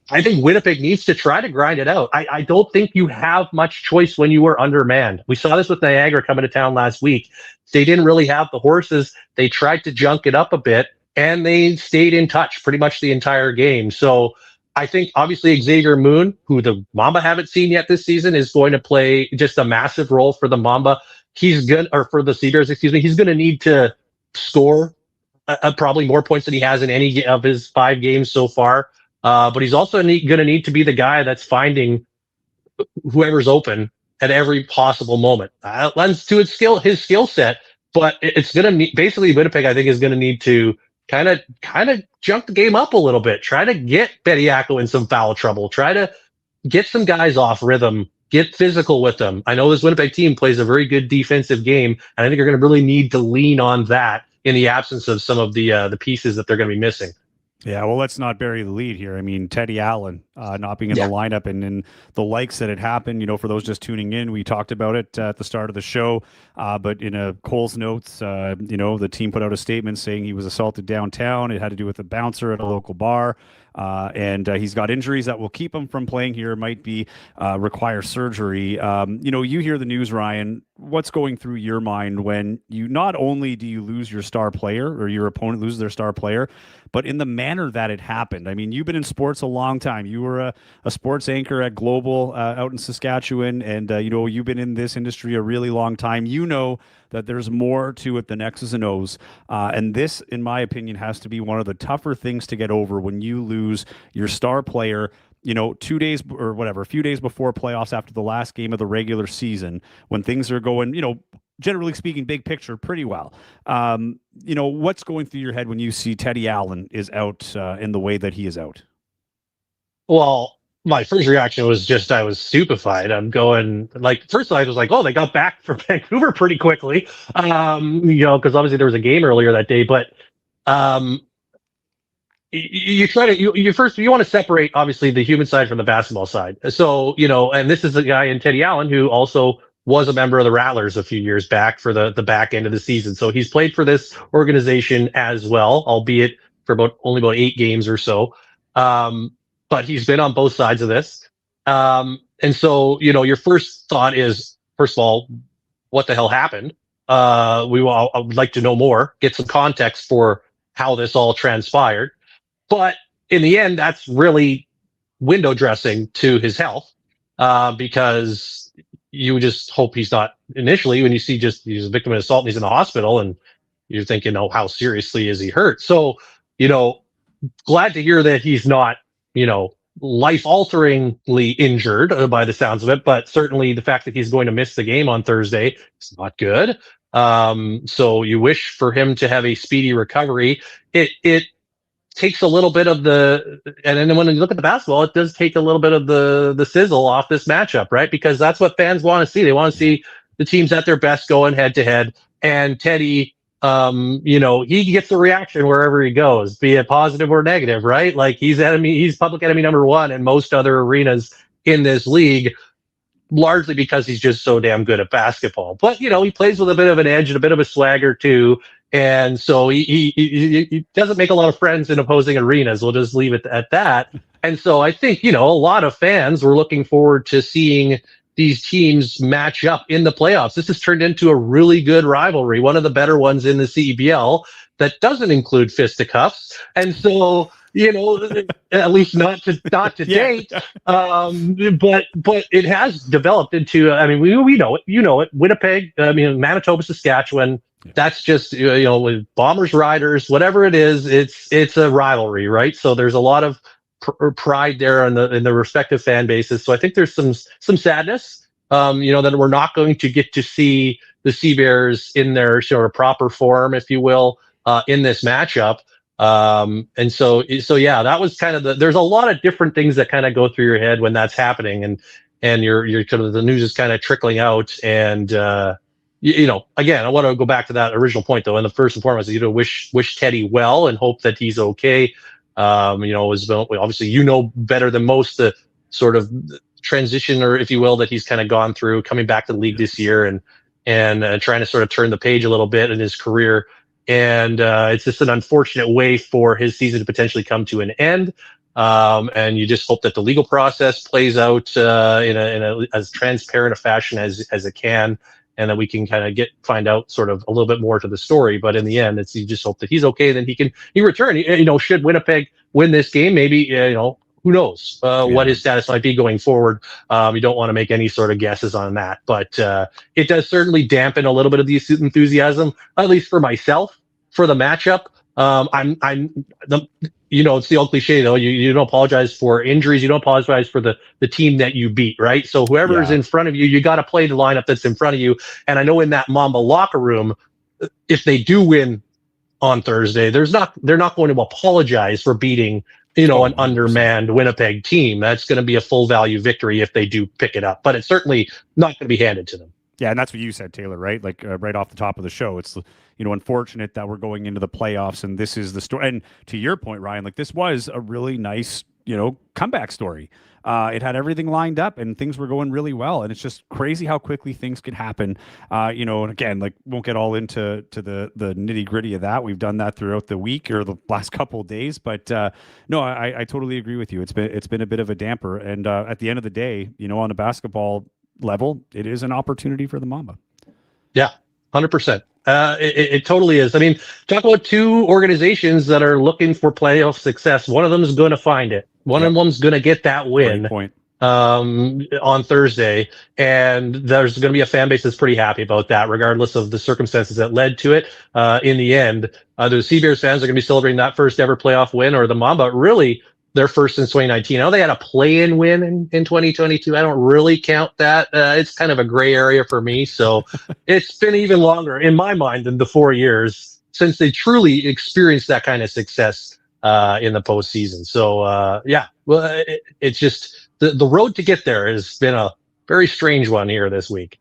I think Winnipeg needs to try to grind it out. I don't think you have much choice when you are undermanned. We saw this with Niagara coming to town last week. They didn't really have the horses. They tried to junk it up a bit, and they stayed in touch pretty much the entire game. So I think obviously Xavier Moon, who the Mamba haven't seen yet this season, is going to play just a massive role for the Mamba. For the Seabears, excuse me. He's going to need to score probably more points than he has in any of his 5 games so far. But he's also going to need to be the guy that's finding whoever's open at every possible moment. Lends to his skill set, but it's going to need, basically Winnipeg, I think, is going to need to kind of junk the game up a little bit. Try to get Bediako in some foul trouble. Try to get some guys off rhythm. Get physical with them. I know this Winnipeg team plays a very good defensive game, and I think you're going to really need to lean on that in the absence of some of the pieces that they're going to be missing. Yeah, well, let's not bury the lead here. I mean, Teddy Allen not being in the lineup and the likes that had happened, for those just tuning in, we talked about it at the start of the show. But in a Cole's notes, the team put out a statement saying he was assaulted downtown. It had to do with a bouncer at a local bar. And he's got injuries that will keep him from playing here, might be require surgery. You hear the news, Ryan. What's going through your mind when you not only do you lose your star player or your opponent loses their star player, but in the manner that it happened? I mean, you've been in sports a long time. You were a sports anchor at Global out in Saskatchewan, and you've been in this industry a really long time. You know that there's more to it than X's and O's. And this, in my opinion, has to be one of the tougher things to get over when you lose your star player, 2 days or whatever, a few days before playoffs after the last game of the regular season, when things are going, generally speaking, big picture, pretty well. What's going through your head when you see Teddy Allen is out in the way that he is out? Well, my first reaction was just I was stupefied. I'm going first I was like, oh, they got back from Vancouver pretty quickly, because obviously there was a game earlier that day. But you want to separate obviously the human side from the basketball side. So and this is a guy in Teddy Allen who also was a member of the Rattlers a few years back for the back end of the season. So he's played for this organization as well, albeit for only about 8 games or so. But he's been on both sides of this. And so, your first thought is, first of all, what the hell happened? I would like to know more, get some context for how this all transpired. But in the end, that's really window dressing to his health, because you just hope he's not initially when you see just he's a victim of assault and he's in the hospital and you're thinking, how seriously is he hurt? So, glad to hear that he's not, life-alteringly injured by the sounds of it, but certainly the fact that he's going to miss the game on Thursday is not good. So you wish for him to have a speedy recovery. It takes a little bit of and then when you look at the basketball, it does take a little bit of the sizzle off this matchup, right? Because that's what fans want to see. They want to see the teams at their best going head to head. And Teddy, he gets the reaction wherever he goes, be it positive or negative, right? He's public enemy number 1 in most other arenas in this league, largely because he's just so damn good at basketball. But, he plays with a bit of an edge and a bit of a swagger too. And so he doesn't make a lot of friends in opposing arenas. We'll just leave it at that. And so I think, a lot of fans were looking forward to seeing these teams match up in the playoffs. This has turned into a really good rivalry, one of the better ones in the CEBL that doesn't include fisticuffs. And so, at least not to date. But it has developed into, we know it, Winnipeg, Manitoba, Saskatchewan, that's just, with Bombers, Riders, whatever it is, it's a rivalry, right? So there's a lot of pride there in the respective fan bases. So I think there's some sadness, that we're not going to get to see the Sea Bears in their sort of proper form, if you will, in this matchup. And so yeah, that was kind of there's a lot of different things that kind of go through your head when that's happening, and you're kind of, the news is kind of trickling out, and again, I want to go back to that original point though. And the first and foremost, wish Teddy well and hope that he's okay. Obviously, better than most the sort of transition, or if you will, that he's kind of gone through coming back to the league this year and trying to sort of turn the page a little bit in his career. And it's just an unfortunate way for his season to potentially come to an end. And you just hope that the legal process plays out in a as transparent a fashion as it can, and that we can kind of find out sort of a little bit more to the story. But in the end, you just hope that he's okay, then he return. Should Winnipeg win this game, maybe who knows what his status might be going forward. You don't want to make any sort of guesses on that, but it does certainly dampen a little bit of the enthusiasm, at least for myself, for the matchup. It's the old cliche though. You don't apologize for injuries. You don't apologize for the team that you beat, right? So whoever is in front of you, you got to play the lineup that's in front of you. And I know in that Mamba locker room, if they do win on Thursday, they're not going to apologize for beating an undermanned Winnipeg team. That's going to be a full value victory if they do pick it up, but it's certainly not going to be handed to them. Yeah, and that's what you said, Taylor, right? Like right off the top of the show, it's unfortunate that we're going into the playoffs and this is the story. And to your point, Ryan, like this was a really nice, comeback story. It had everything lined up and things were going really well. And it's just crazy how quickly things could happen. And again, like won't get all into the nitty gritty of that. We've done that throughout the week or the last couple of days. But no, I totally agree with you. It's been a bit of a damper. And at the end of the day, on a basketball level, it is an opportunity for the Mamba. Yeah, 100%. It totally is. I mean, talk about two organizations that are looking for playoff success. One of them is going to find it. One of them's going to get that win on Thursday, and there's going to be a fan base that's pretty happy about that, regardless of the circumstances that led to it. In the end, the Seabears fans are going to be celebrating that first ever playoff win, or the Mamba really their first since 2019. I know they had a play-in win in 2022. I don't really count that. It's kind of a gray area for me. So it's been even longer in my mind than the 4 years since they truly experienced that kind of success in the postseason. So it's just the road to get there has been a very strange one here this week.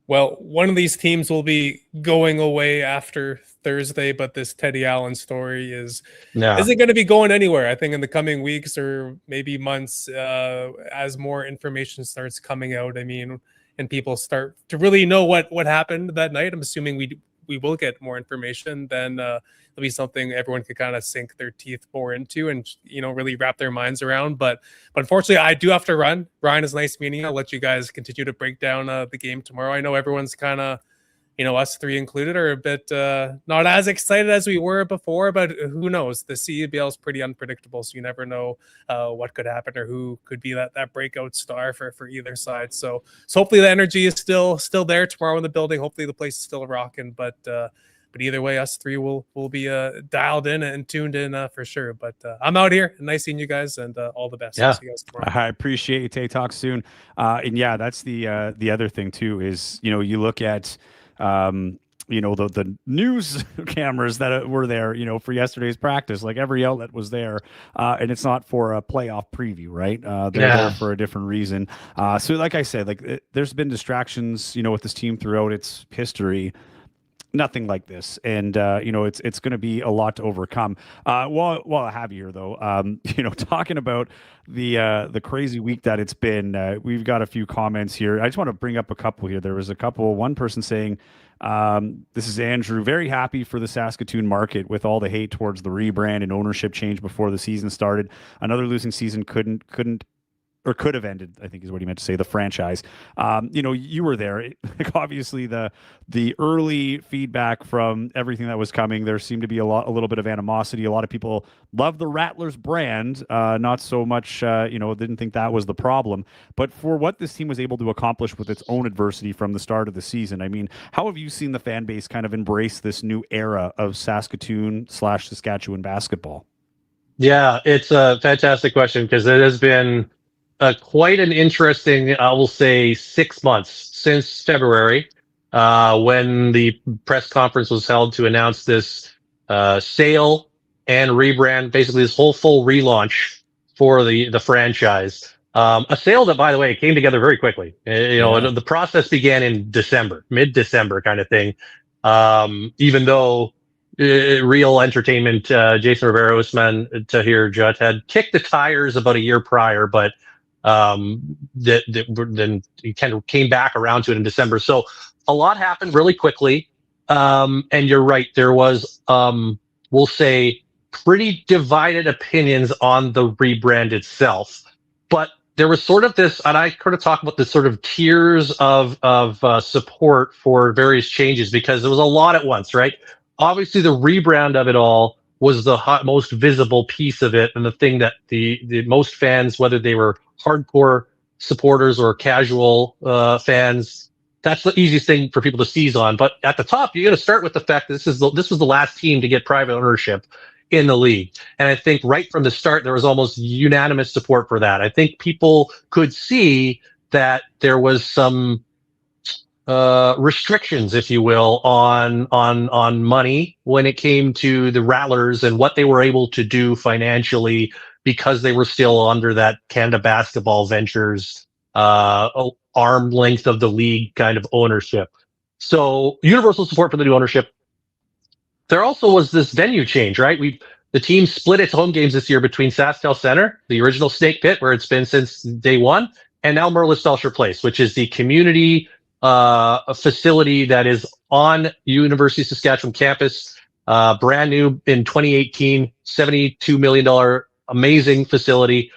Well, one of these teams will be going away after Thursday, but this Teddy Allen story isn't going to be going anywhere. I think in the coming weeks or maybe months, as more information starts coming out, and people start to really know what happened that night. I'm assuming we will get more information. Then it'll be something everyone could kind of sink their teeth more into and really wrap their minds around. But unfortunately, I do have to run. Ryan, it's nice meeting you. I'll let you guys continue to break down the game tomorrow. I know everyone's kind of, us three included, are a bit not as excited as we were before, but who knows? The CEBL is pretty unpredictable, so you never know what could happen or who could be that breakout star for either side. So hopefully the energy is still there tomorrow in the building. Hopefully the place is still rocking, but either way, us three will be dialed in and tuned in for sure. But I'm out here. Nice seeing you guys, and all the best. Yeah. See you guys tomorrow. I appreciate you. Tay, talk soon. And yeah, that's the other thing too is you look at the news cameras that were there, for yesterday's practice, like every outlet was there, and it's not for a playoff preview, right? They're there for a different reason. So like I said, there's been distractions, with this team throughout its history. Nothing like this, and it's going to be a lot to overcome. While I have you here, though, talking about the crazy week that it's been, we've got a few comments here. I just want to bring up a couple here. There was one person saying, this is Andrew, very happy for the Saskatoon market with all the hate towards the rebrand and ownership change before the season started. Another losing season couldn't or could have ended, I think is what he meant to say, the franchise. You were there. Like obviously the early feedback from everything that was coming, there seemed to be a little bit of animosity. A lot of people love the Rattlers brand, not so much, didn't think that was the problem. But for what this team was able to accomplish with its own adversity from the start of the season, how have you seen the fan base kind of embrace this new era of Saskatoon/Saskatchewan basketball? Yeah, it's a fantastic question because it has been quite an interesting, I will say, 6 months since February, when the press conference was held to announce this sale and rebrand, basically this whole full relaunch for the franchise. A sale that, by the way, came together very quickly. The process began in December, mid-December kind of thing. Even though Real Entertainment, Jason Rivera, Usman Tahir Judd had kicked the tires about a year prior, but then he kind of came back around to it in December. So a lot happened really quickly. And you're right, there was, we'll say, pretty divided opinions on the rebrand itself. But there was sort of this, and I kind of talk about this sort of tiers of support for various changes, because there was a lot at once, right? Obviously, the rebrand of it all was the most visible piece of it, and the thing that the most fans, whether they were hardcore supporters or casual fans, that's the easiest thing for people to seize on. But at the top, you got to start with the fact that this was the last team to get private ownership in the league. And I think right from the start, there was almost unanimous support for that. I think people could see that there was some restrictions, if you will, on money when it came to the Rattlers and what they were able to do financially, because they were still under that Canada Basketball Ventures arm length of the league kind of ownership. So universal support for the new ownership. There also was this venue change, right? The team split its home games this year between SaskTel Center, the original Snake Pit, where it's been since day one, and now Merlis Belcher Place, which is the community facility that is on University of Saskatchewan campus, brand new in 2018, $72 million amazing facility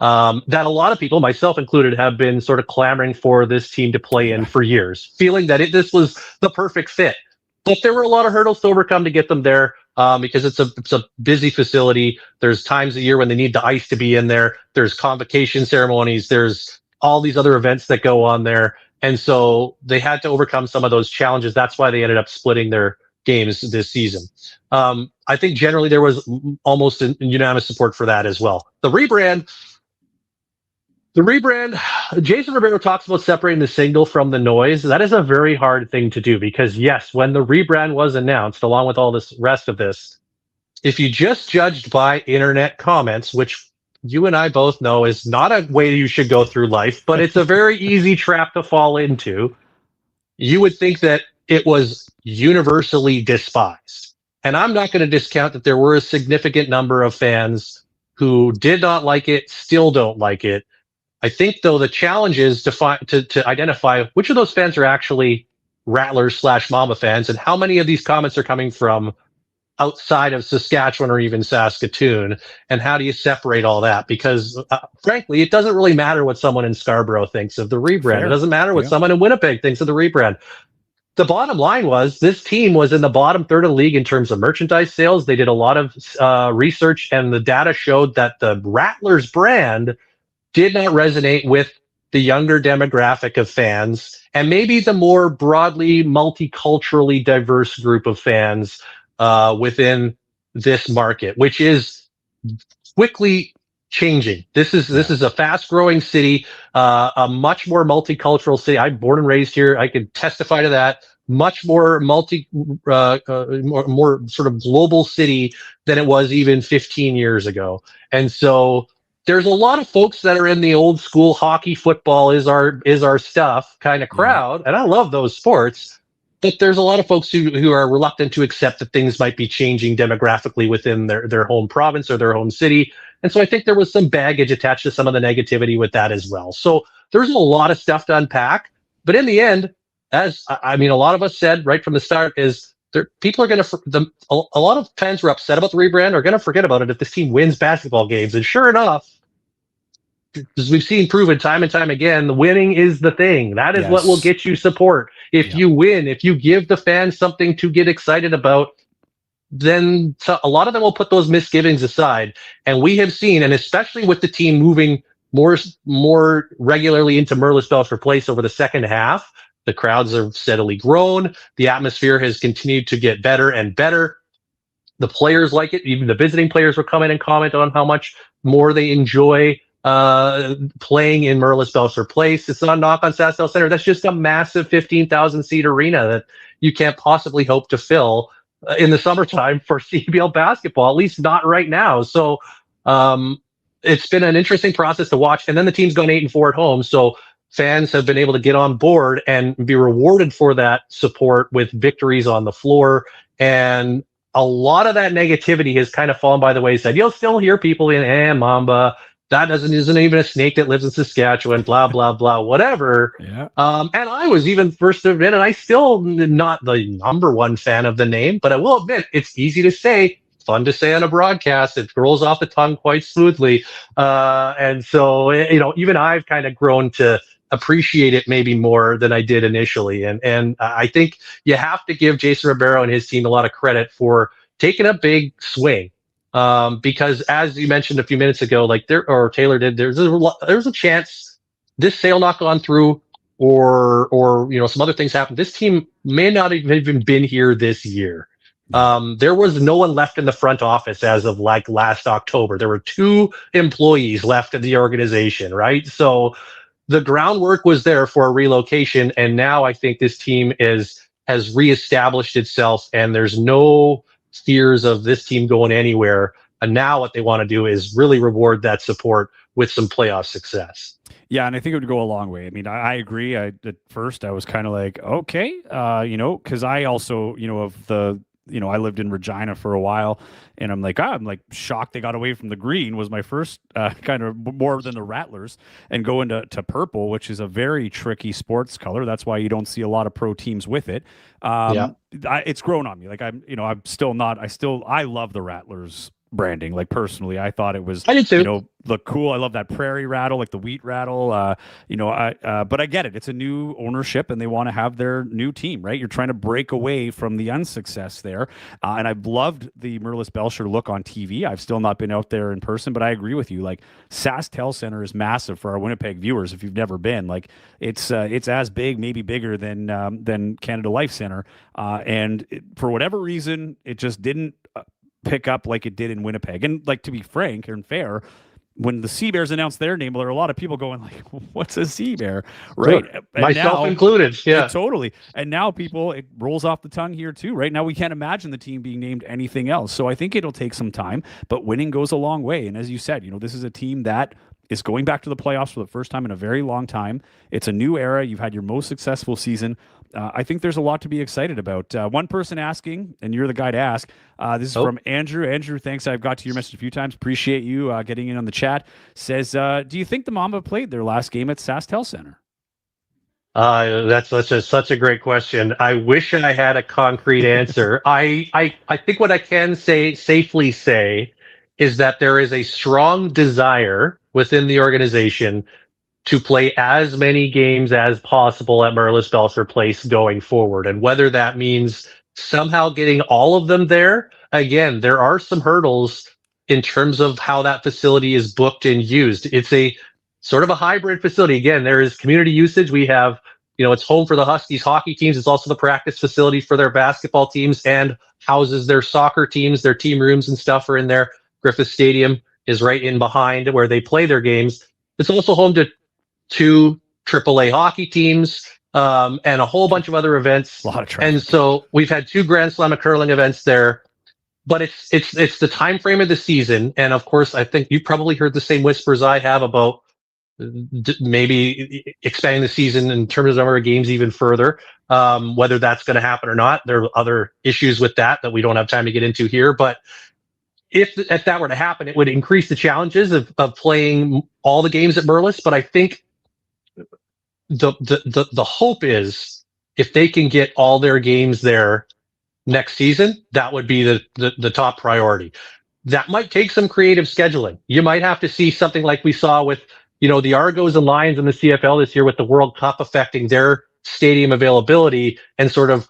that a lot of people, myself included, have been sort of clamoring for this team to play in for years, feeling that this was the perfect fit. But there were a lot of hurdles to overcome to get them there, because it's a busy facility. There's times a year when they need the ice to be in there. There's convocation ceremonies. There's all these other events that go on there. And so they had to overcome some of those challenges. That's why they ended up splitting their games this season. I think generally there was almost unanimous support for that as well. The rebrand, Jason Ribeiro talks about separating the signal from the noise. That is a very hard thing to do, because yes, when the rebrand was announced, along with all this rest of this, if you just judged by internet comments, which you and I both know is not a way you should go through life, but it's a very easy trap to fall into, you would think that it was universally despised. And I'm not going to discount that there were a significant number of fans who did not like it, still don't like it. I think, though, the challenge is to identify which of those fans are actually Rattlers/Mamba fans, and how many of these comments are coming from outside of Saskatchewan or even Saskatoon, and how do you separate all that? Because frankly, it doesn't really matter what someone in Scarborough thinks of the rebrand. Fair. It doesn't matter what someone in Winnipeg thinks of the rebrand. The bottom line was this team was in the bottom third of the league in terms of merchandise sales. They did a lot of research, and the data showed that the Rattlers brand did not resonate with the younger demographic of fans, and maybe the more broadly multiculturally diverse group of fans within this market, which is quickly changing. This is a fast-growing city, a much more multicultural city. I'm born and raised here. I can testify to that. Much more more sort of global city than it was even 15 years ago, and so there's a lot of folks that are in the old school hockey, football is our stuff kind of crowd, and I love those sports. But there's a lot of folks who are reluctant to accept that things might be changing demographically within their home province or their home city. And so I think there was some baggage attached to some of the negativity with that as well. So there's a lot of stuff to unpack. But in the end, as I mean, a lot of us said right from the start, is people are going to, a lot of fans who are upset about the rebrand are going to forget about it if this team wins basketball games. And sure enough, as we've seen proven time and time again, the winning is the thing. That is what will get you support. If you win, if you give the fans something to get excited about, then a lot of them will put those misgivings aside. And we have seen, and especially with the team moving more regularly into Merlis Belcher Place over the second half, the crowds have steadily grown. The atmosphere has continued to get better and better. The players like it. Even the visiting players will come in and comment on how much more they enjoy playing in Merlis Belcher Place. It's not a knock on SaskTel Center. That's just a massive 15,000 seat arena that you can't possibly hope to fill in the summertime for CBL basketball, at least not right now. So it's been an interesting process to watch. And then the team's gone 8-4 at home, so fans have been able to get on board and be rewarded for that support with victories on the floor. And a lot of that negativity has kind of fallen by the wayside. You'll still hear people in, Mamba, that isn't even a snake that lives in Saskatchewan, blah, blah, blah, whatever. Yeah. And I was even first to admit, and I still not the number one fan of the name, but I will admit it's easy to say, fun to say on a broadcast. It rolls off the tongue quite smoothly. And so, even I've kind of grown to appreciate it maybe more than I did initially. And I think you have to give Jason Ribeiro and his team a lot of credit for taking a big swing. Because as you mentioned a few minutes ago, Taylor did, there's a chance this sale not gone through, or some other things happen. This team may not have even been here this year. There was no one left in the front office as of last October. There were 2 employees left in the organization, right? So the groundwork was there for a relocation, and now I think this team has reestablished itself, and there's no fears of this team going anywhere. And now what they want to do is really reward that support with some playoff success. Yeah, and I think it would go a long way. I mean, I agree. At first, I was kind of like, okay, because I also, I lived in Regina for a while, and I'm like shocked they got away from the green was my first kind of more than the Rattlers, and go into purple, which is a very tricky sports color. That's why you don't see a lot of pro teams with it. It's grown on me. I love the Rattlers branding. Personally, I thought it was, I did too. Look cool. I love that prairie rattle, like the wheat rattle. But I get it. It's a new ownership, and they want to have their new team, right? You're trying to break away from the unsuccess there. And I've loved the Merlis Belcher look on TV. I've still not been out there in person, but I agree with you. SaskTel Center is massive for our Winnipeg viewers. If you've never been, it's as big, maybe bigger than Canada Life Center. For whatever reason, it just didn't pick up like it did in Winnipeg. And to be frank and fair, when the Sea Bears announced their name, there are a lot of people going what's a Sea Bear, right? Sure. Myself included. Yeah, totally. And now it rolls off the tongue here too, right? Now we can't imagine the team being named anything else. So I think it'll take some time, but winning goes a long way. And as you said, this is a team that is going back to the playoffs for the first time in a very long time. It's a new era. You've had your most successful season. I think there's a lot to be excited about. One person asking, and you're the guy to ask, this is from Andrew. Andrew, thanks. I've got to your message a few times. Appreciate you getting in on the chat. Says, do you think the Mamba played their last game at SaskTel Center? That's such a great question. I wish I had a concrete answer. I think what I can safely say is that there is a strong desire within the organization to play as many games as possible at Merlis Belcher Place going forward. And whether that means somehow getting all of them there, again, there are some hurdles in terms of how that facility is booked and used. It's a sort of a hybrid facility. Again, there is community usage. We have, it's home for the Huskies hockey teams. It's also the practice facility for their basketball teams and houses their soccer teams. Their team rooms and stuff are in there. Griffith Stadium is right in behind where they play their games. It's also home to 2 AAA hockey teams and a whole bunch of other events. A lot of traffic. And so we've had 2 Grand Slam of curling events there. But it's the time frame of the season, and of course, I think you probably heard the same whispers I have about maybe expanding the season in terms of number of games even further. Whether that's going to happen or not, there are other issues with that we don't have time to get into here. But if that were to happen, it would increase the challenges of playing all the games at Merlis. But I think the hope is if they can get all their games there next season, that would be the top priority. That might take some creative scheduling. You might have to see something like we saw with, the Argos and Lions in the CFL this year with the World Cup affecting their stadium availability and sort of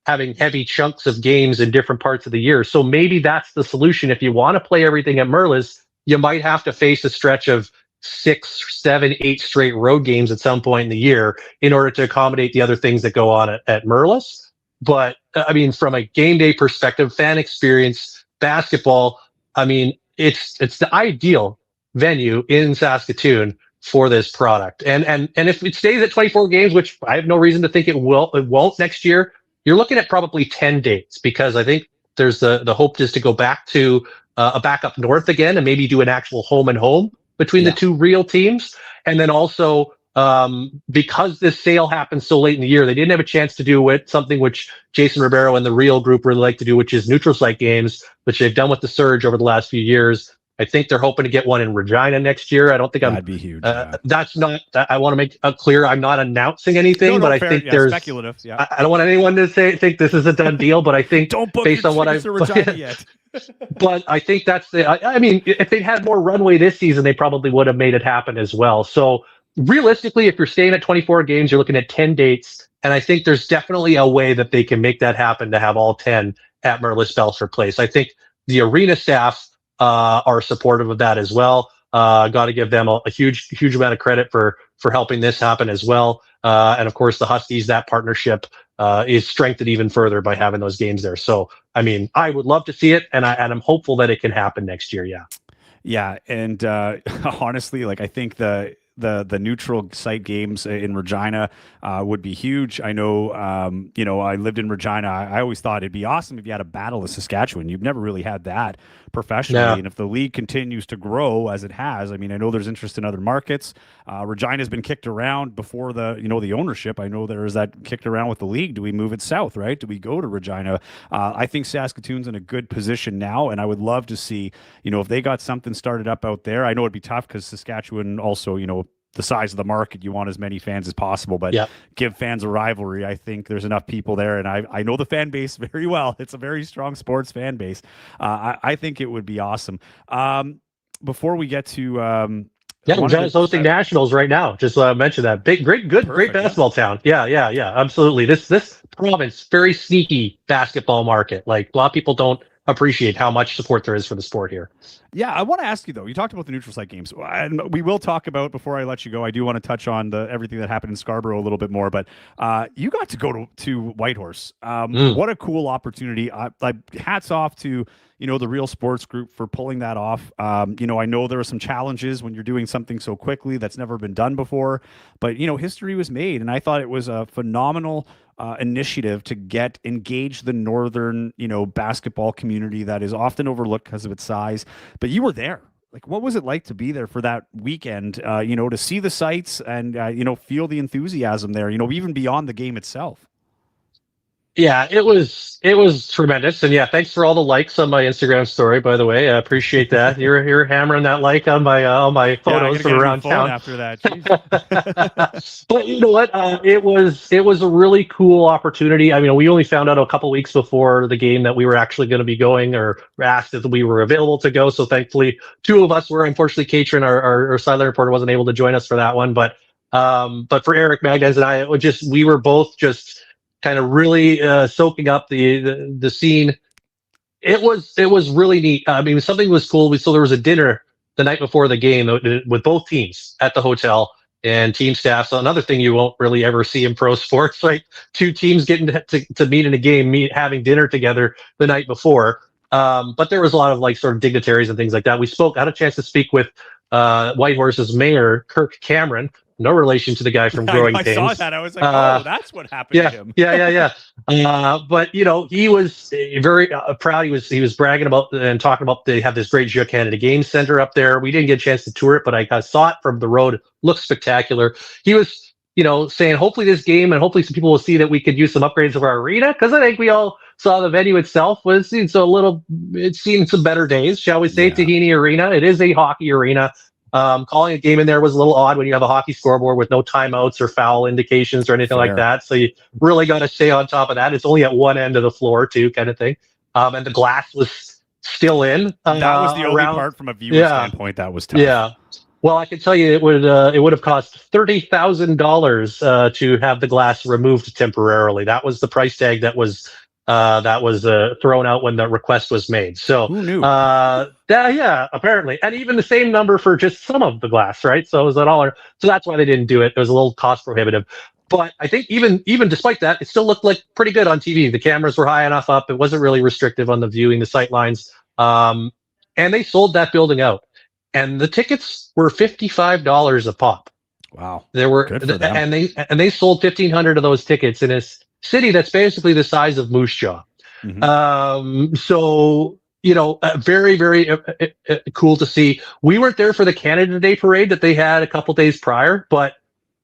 having heavy chunks of games in different parts of the year. So maybe that's the solution. If you want to play everything at Merlis, you might have to face a stretch of 6, 7, 8 straight road games at some point in the year in order to accommodate the other things that go on at Merlis. But I mean, from a game day perspective, fan experience, basketball, I mean, it's the ideal venue in Saskatoon for this product. And if it stays at 24 games, which I have no reason to think it won't next year, you're looking at probably 10 dates, because I think there's the hope is to go back to a back up north again and maybe do an actual home and home between the two real teams. And then also, because this sale happened so late in the year, they didn't have a chance to do something which Jason Ribeiro and the Real group really like to do, which is neutral site games, which they've done with the Surge over the last few years. I think they're hoping to get one in Regina next year. I don't think that'd be huge. That's not. I want to make clear. I'm not announcing anything, but I think there's speculative. Yeah. I don't want anyone to think this is a done deal, but I think don't book based on what I've Regina yet. But I think that's I mean, if they'd had more runway this season, they probably would have made it happen as well. So realistically, if you're staying at 24 games, you're looking at 10 dates. And I think there's definitely a way that they can make that happen to have all 10 at Merlis Belfort Place. I think the arena staff are supportive of that as well. Got to give them a huge amount of credit for helping this happen as well. And of course, the Huskies, that partnership is strengthened even further by having those games there. So, I mean, I would love to see it, and I'm hopeful that it can happen next year. Yeah. Yeah, and honestly, like I think the neutral site games in Regina would be huge. I know, I lived in Regina. I always thought it'd be awesome if you had a battle of Saskatchewan. You've never really had that professionally. Yeah. And if the league continues to grow as it has, I mean, I know there's interest in other markets. Regina's been kicked around before the ownership. I know there is that kicked around with the league. Do we move it south, right? Do we go to Regina? I think Saskatoon's in a good position now, and I would love to see, if they got something started up out there. I know it'd be tough because Saskatchewan also, the size of the market, you want as many fans as possible, but give fans a rivalry. I think there's enough people there, and I know the fan base very well. It's a very strong sports fan base. I think it would be awesome. Before we get to Regina's hosting nationals right now. Just mention that. Great basketball town. Yeah, absolutely. This province, very sneaky basketball market. Like a lot of people don't appreciate how much support there is for the sport here. Yeah, I want to ask you though. You talked about the neutral site games, and we will talk about before I let you go. I do want to touch on everything that happened in Scarborough a little bit more, but you got to go to Whitehorse. What a cool opportunity! Hats off to the Real Sports Group for pulling that off. I know there are some challenges when you're doing something so quickly that's never been done before, but history was made, and I thought it was a phenomenal initiative to engage the northern, basketball community that is often overlooked because of its size. But you were there. Like, what was it like to be there for that weekend? To see the sights and feel the enthusiasm there. Even beyond the game itself. Yeah, it was tremendous, and thanks for all the likes on my Instagram story. By the way, I appreciate that. You're hammering that like on my photos from around town. After that, but you know what? It was a really cool opportunity. I mean, we only found out a couple weeks before the game that we were actually going to be going, or asked if we were available to go. So thankfully, two of us were. Unfortunately, Katrin, our sideline reporter, wasn't able to join us for that one. But for Eric Magdens and I, we were both just kind of really soaking up the scene. It was really neat. I mean, something was cool. So there was a dinner the night before the game with both teams at the hotel and team staff. So another thing you won't really ever see in pro sports, like two teams getting to meet in a game, having dinner together the night before. But there was a lot of sort of dignitaries and things like that. We had a chance to speak with Whitehorse's mayor, Kirk Cameron. No relation to the guy from Growing Pains. I saw that. I was like, oh, that's what happened to him. Yeah. But he was very proud. He was bragging about and talking about they have this great Jeux Canada Games Center up there. We didn't get a chance to tour it, but I saw it from the road. It looks spectacular. He was, saying hopefully this game and hopefully some people will see that we could use some upgrades of our arena, because I think we all saw the venue itself was it's seen some better days, shall we say. Yeah. Tahini Arena. It is a hockey arena. Calling a game in there was a little odd when you have a hockey scoreboard with no timeouts or foul indications or anything like that. So you really got to stay on top of that. It's only at one end of the floor too, kind of thing. And the glass was still in. That was the only part from a viewer standpoint that was tough. Yeah. Well, I can tell you it would have cost $30,000 to have the glass removed temporarily. That was the price tag that was thrown out when the request was made. So who knew? Apparently, and even the same number for just some of the glass, right? So it was so that's why they didn't do it. It was a little cost prohibitive. But I think even despite that, it still looked like pretty good on TV. The cameras were high enough up; it wasn't really restrictive on the viewing, the sight lines. And they sold that building out, and the tickets were $55 a pop. Wow, there were, and they sold 1,500 of those tickets in a city that's basically the size of Moose Jaw. Mm-hmm. So very, very cool to see. We weren't there for the Canada Day parade that they had a couple days prior, but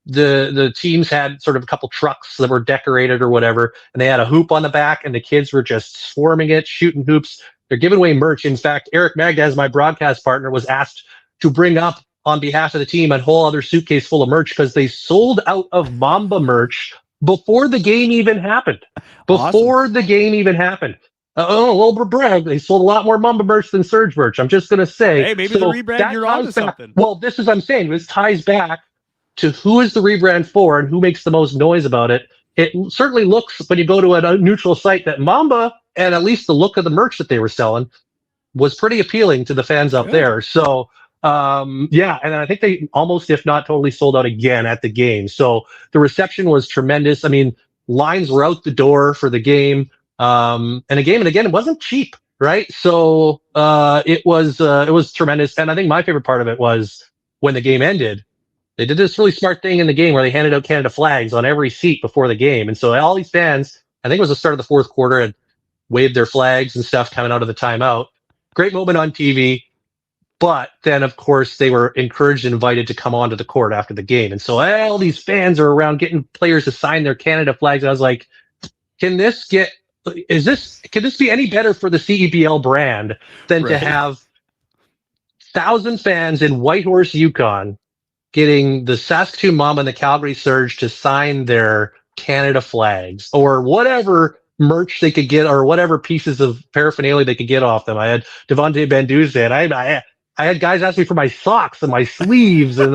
the teams had sort of a couple trucks that were decorated or whatever, and they had a hoop on the back, and the kids were just swarming it, shooting hoops. They're giving away merch. In fact, Eric Magda, as my broadcast partner, was asked to bring up on behalf of the team a whole other suitcase full of merch because they sold out of Mamba merch before the game even happened. Before the game even happened. Well, brag. They sold a lot more Mamba merch than Surge merch. I'm just going to say. Hey, maybe the rebrand, you're onto something. Well, this is what I'm saying. This ties back to who is the rebrand for and who makes the most noise about it. It certainly looks, when you go to a neutral site, that Mamba, and at least the look of the merch that they were selling, was pretty appealing to the fans out there. So, and I think they almost, if not totally, sold out again at the game. So the reception was tremendous. I mean, lines were out the door for the game. And again, it wasn't cheap, right? So it was tremendous. And I think my favorite part of it was when the game ended, they did this really smart thing in the game where they handed out Canada flags on every seat before the game. And so all these fans, I think it was the start of the fourth quarter, had waved their flags and stuff coming out of the timeout. Great moment on TV. But then, of course, they were encouraged and invited to come onto the court after the game. And so all these fans are around getting players to sign their Canada flags. And I was like, can this be any better for the CEBL brand than to have 1,000 fans in Whitehorse, Yukon, getting the Saskatoon Mamba and the Calgary Surge to sign their Canada flags or whatever merch they could get or whatever pieces of paraphernalia they could get off them. I had Devontae Banduze, and I had guys ask me for my socks and my sleeves and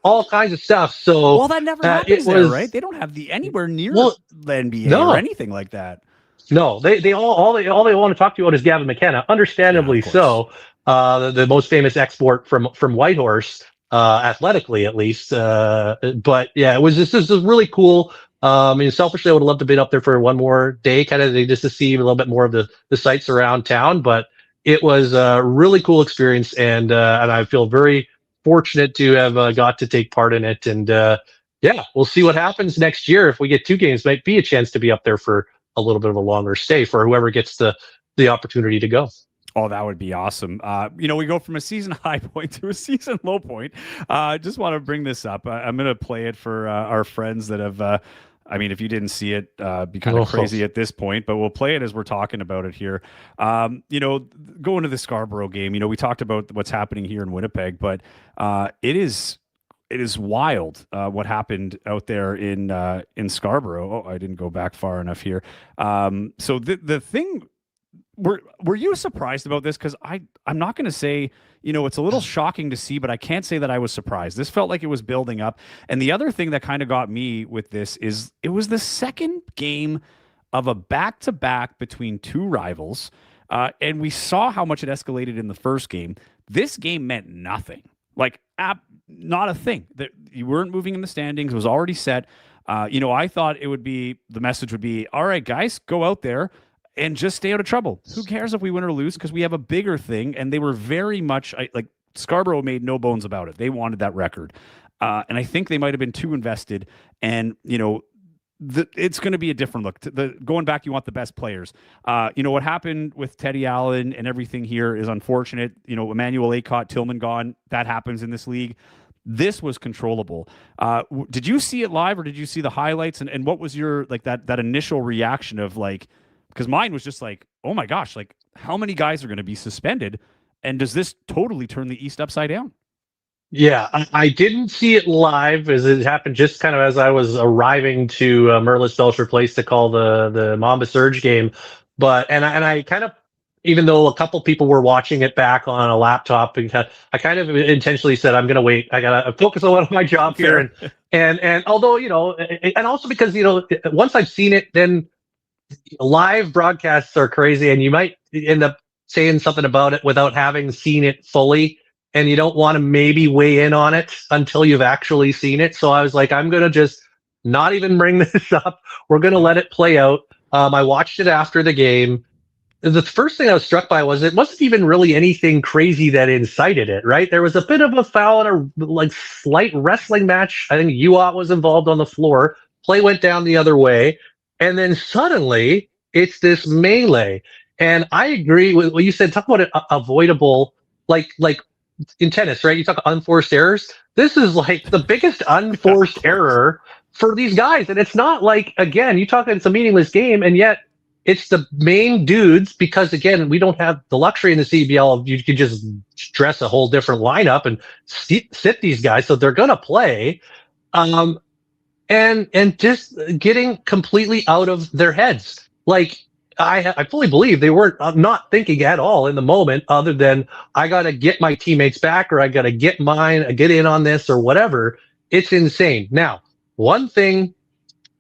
all kinds of stuff. So well, that never happens there, right? They don't have anywhere near the NBA or anything like that. No, they all they want to talk to you about is Gavin McKenna, understandably so. The most famous export from Whitehorse, athletically at least. But yeah, it was this is really cool. Selfishly, I would have loved to be up there for one more day, kind of just to see a little bit more of the sights around town. But it was a really cool experience, and I feel very fortunate to have got to take part in it. And we'll see what happens next year. If we get 2 games, might be a chance to be up there for a little bit of a longer stay for whoever gets the opportunity to go. Oh, that would be awesome. We go from a season high point to a season low point. Just want to bring this up. I'm going to play it for our friends that have, if you didn't see it, be kind of crazy at this point, but we'll play it as we're talking about it here. Going to the Scarborough game, we talked about what's happening here in Winnipeg, but it is wild what happened out there in Scarborough. Oh, I didn't go back far enough here. So the thing, were you surprised about this? Because I'm not going to say, it's a little shocking to see, but I can't say that I was surprised. This felt like it was building up. And the other thing that kind of got me with this is it was the second game of a back-to-back between two rivals. And we saw how much it escalated in the first game. This game meant nothing. Not a thing. That you weren't moving in the standings. It was already set. I thought the message would be, all right, guys, go out there and just stay out of trouble. Who cares if we win or lose? Because we have a bigger thing. And they were very much Scarborough made no bones about it. They wanted that record. And I think they might have been too invested. And, it's going to be a different look. Going back, you want the best players. What happened with Teddy Allen and everything here is unfortunate. Emmanuel Acott, Tillman gone. That happens in this league. This was controllable. Did you see it live or did you see the highlights? And what was your that initial reaction of because mine was just oh my gosh, how many guys are going to be suspended? And does this totally turn the East upside down? Yeah, I didn't see it live as it happened just kind of as I was arriving to Merlis Belcher Place to call the Mamba Surge game. But I kind of, even though a couple people were watching it back on a laptop, I kind of intentionally said, I'm going to wait. I got to focus on my job here. And although, and also because, once I've seen it, then live broadcasts are crazy and you might end up saying something about it without having seen it fully. And you don't want to maybe weigh in on it until you've actually seen it. So I was like, I'm going to just not even bring this up. We're going to let it play out. I watched it after the game. The first thing I was struck by was it wasn't even really anything crazy that incited it, right? There was a bit of a foul and a slight wrestling match. I think Uat was involved on the floor. Play went down the other way. And then suddenly it's this melee. And I agree with what you said. Talk about it avoidable, like in tennis, right? You talk unforced errors. This is like the biggest unforced error for these guys. And it's not like, again, you talk, it's a meaningless game, and yet it's the main dudes, because again, we don't have the luxury in the CBL of you could just dress a whole different lineup and sit these guys. So they're going to play. And just getting completely out of their heads. Like, I fully believe they weren't not thinking at all in the moment, other than I got to get my teammates back, or I got to get mine, get in on this, or whatever. It's insane. Now, one thing,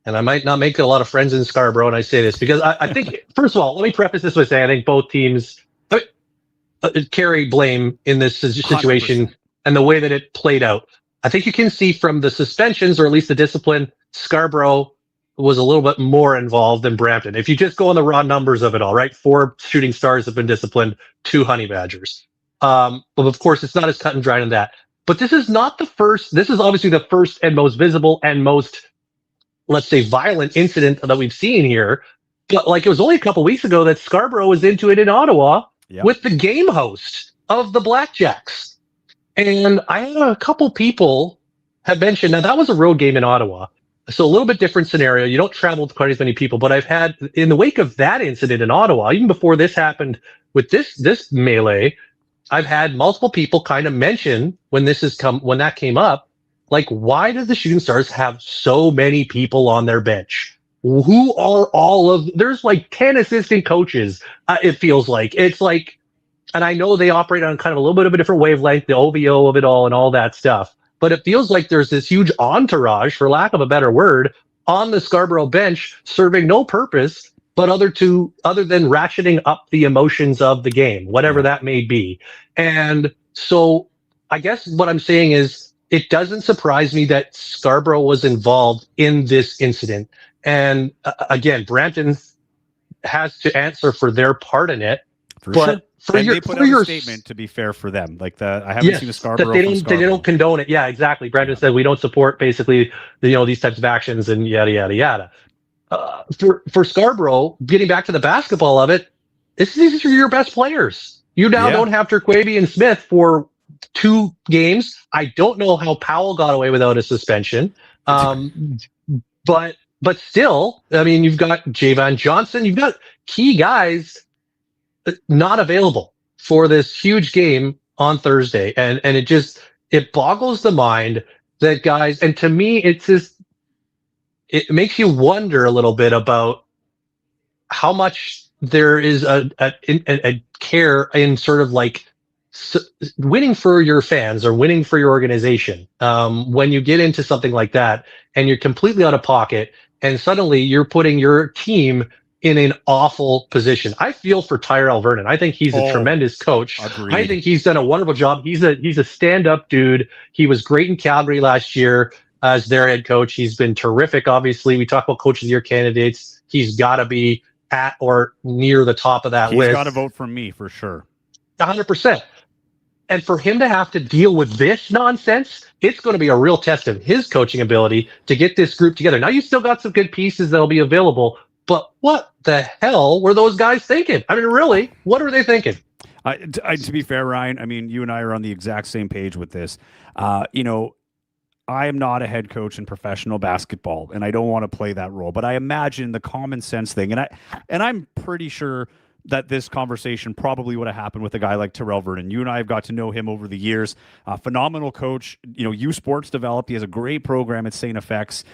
and I might not make a lot of friends in Scarborough, and I say this because I think, first of all, let me preface this by saying I think both teams carry blame in this situation 100%. and the way that it played out. I think you can see from the suspensions, or at least the discipline, Scarborough was a little bit more involved than Brampton. If you just go on the raw numbers of it all, right? 4 shooting stars have been disciplined, 2 honey badgers. But of course, it's not as cut and dried in that. But this is not the first. This is obviously the first and most visible and most, let's say, violent incident that we've seen here. But like, it was only a couple weeks ago that Scarborough was into it in Ottawa with the game host of the Blackjacks. And I had a couple people have mentioned, now that was a road game in Ottawa. So a little bit different scenario. You don't travel with quite as many people, but I've had, in the wake of that incident in Ottawa, even before this happened with this melee, I've had multiple people kind of mention when that came up, like, why do the Shooting Stars have so many people on their bench? Who are there's like 10 assistant coaches. It feels like it's like, and I know they operate on kind of a little bit of a different wavelength, the OVO of it all and all that stuff. But it feels like there's this huge entourage, for lack of a better word, on the Scarborough bench, serving no purpose but other than ratcheting up the emotions of the game, whatever that may be. And so I guess what I'm saying is, it doesn't surprise me that Scarborough was involved in this incident. And again, Brampton has to answer for their part in it. For sure. They put out a statement, to be fair for them. Like, I haven't seen a Scarborough. They don't condone it. Yeah, exactly. Brandon said we don't support basically, these types of actions and yada yada yada. For Scarborough, getting back to the basketball of it, these are your best players. You now don't have Turquavi and Smith for 2 games. I don't know how Powell got away without a suspension. But still, I mean, you've got Javon Johnson, you've got key guys not available for this huge game on Thursday. And it boggles the mind that guys, and to me, it makes you wonder a little bit about how much there is a care in sort of like winning for your fans or winning for your organization. When you get into something like that and you're completely out of pocket and suddenly you're putting your team in an awful position. I feel for Tyrell Vernon. I think he's a tremendous coach. Agreed. I think he's done a wonderful job. He's a stand-up dude. He was great in Calgary last year as their head coach. He's been terrific. Obviously, we talk about coach of the year candidates. He's got to be at or near the top of that list. He's got to vote for me for sure. 100%. And for him to have to deal with this nonsense, it's going to be a real test of his coaching ability to get this group together. Now, you still got some good pieces that'll be available, but what the hell were those guys thinking? I mean, really, what are they thinking? To be fair, Ryan, I mean, you and I are on the exact same page with this. I am not a head coach in professional basketball, and I don't want to play that role. But I imagine the common sense thing, and I'm pretty sure that this conversation probably would have happened with a guy like Tyrell Vernon. You and I have got to know him over the years. Phenomenal coach. U Sports developed. He has a great program at St. FX.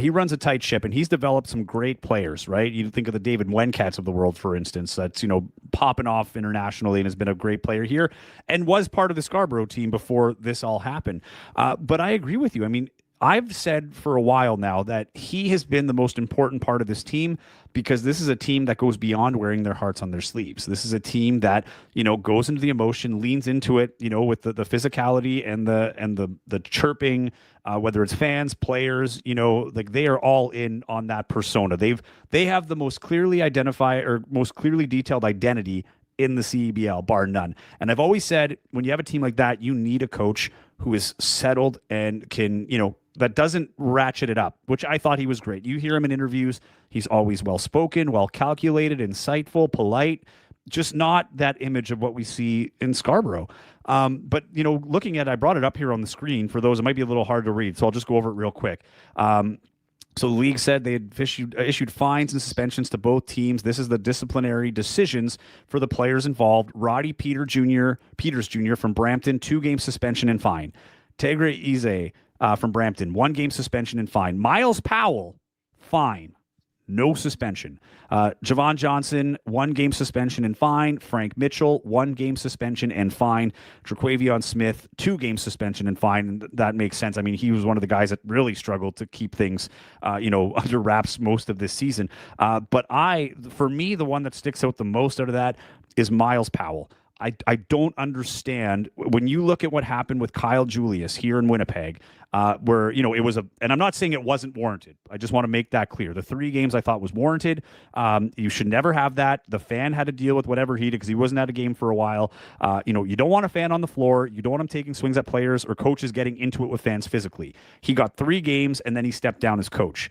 He runs a tight ship, and he's developed some great players, right? You think of the David Wencats of the world, for instance, that's, popping off internationally and has been a great player here and was part of the Scarborough team before this all happened. But I agree with you. I mean, I've said for a while now that he has been the most important part of this team because this is a team that goes beyond wearing their hearts on their sleeves. This is a team that, goes into the emotion, leans into it, with the physicality and the chirping, whether it's fans, players, like they are all in on that persona. They have the most clearly detailed identity in the CEBL, bar none. And I've always said, when you have a team like that, you need a coach who is settled and can, that doesn't ratchet it up, which I thought he was great. You hear him in interviews. He's always well-spoken, well-calculated, insightful, polite, just not that image of what we see in Scarborough. But, looking at, I brought it up here on the screen for those, it might be a little hard to read, so I'll just go over it real quick. So the league said they had issued fines and suspensions to both teams. This is the disciplinary decisions for the players involved. Roddy Peters Jr. from Brampton, 2-game suspension and fine. Tegre Ize from Brampton, 1-game suspension and fine. Miles Powell, fine. No suspension. Javon Johnson, 1-game suspension and fine. Frank Mitchell, 1-game suspension and fine. Traquavion Smith, 2-game suspension and fine. And that makes sense. I mean, he was one of the guys that really struggled to keep things, under wraps most of this season. But for me, the one that sticks out the most out of that is Miles Powell. I don't understand when you look at what happened with Kyle Julius here in Winnipeg, where, it was and I'm not saying it wasn't warranted. I just want to make that clear. The 3 games I thought was warranted. You should never have that. The fan had to deal with whatever he did because he wasn't at a game for a while. You don't want a fan on the floor. You don't want him taking swings at players or coaches getting into it with fans physically. He got 3 games and then he stepped down as coach.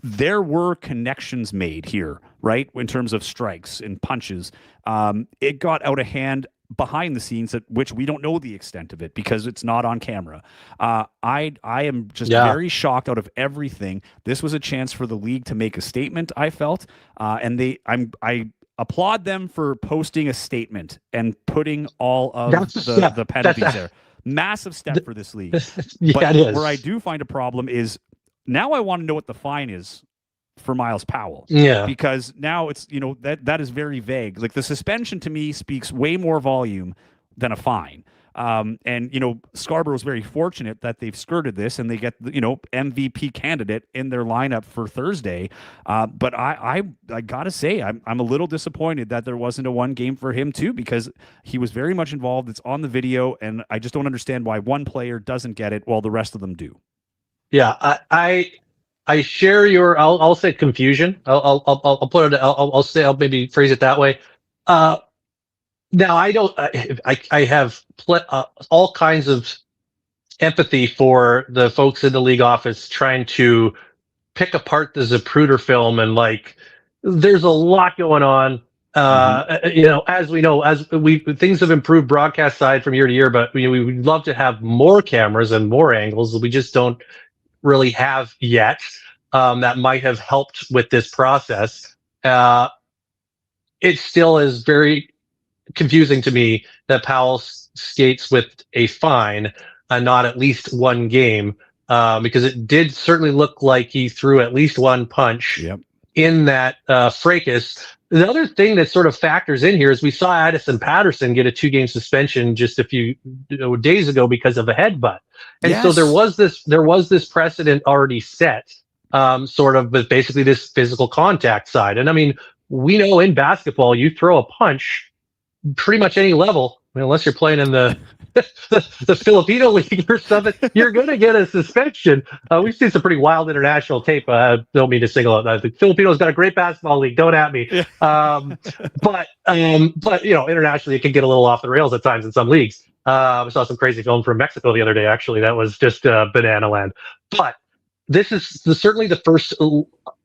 There were connections made here, right? In terms of strikes and punches. It got out of hand behind the scenes, at which we don't know the extent of it because it's not on camera. I am just very shocked out of everything. This was a chance for the league to make a statement, I felt. And I applaud them for posting a statement and putting all of the penalties there. Massive step for this league. It is. Where I do find a problem is now I want to know what the fine is for Miles Powell. Yeah. Because now it's, that is very vague. Like the suspension to me speaks way more volume than a fine. And Scarborough is very fortunate that they've skirted this and they get the, MVP candidate in their lineup for Thursday. But I gotta say, I'm a little disappointed that there wasn't a 1 game for him too, because he was very much involved. It's on the video, and I just don't understand why one player doesn't get it while the rest of them do. Yeah, I share your I'll say confusion. I'll put it. I'll maybe phrase it that way. Now I don't. I have all kinds of empathy for the folks in the league office trying to pick apart the Zapruder film, and there's a lot going on. As we know, things have improved broadcast side from year to year, but we would love to have more cameras and more angles. We just don't really have yet. That might have helped with this process. It still is very confusing to me that Powell skates with a fine and not at least 1 game, because it did certainly look like he threw at least 1 punch in that fracas. The other thing that sort of factors in here is we saw Addison Patterson get a 2-game suspension just a few days ago because of a headbutt. And so there was this precedent already set, sort of with basically this physical contact side. And I mean, we know in basketball, you throw a punch pretty much any level, unless you're playing in the Filipino league or something, you're going to get a suspension. We've seen some pretty wild international tape. Don't mean to single out. The Filipinos got a great basketball league. Don't at me. But internationally, it can get a little off the rails at times in some leagues. I saw some crazy film from Mexico the other day. Actually, that was just banana land. But this is certainly the first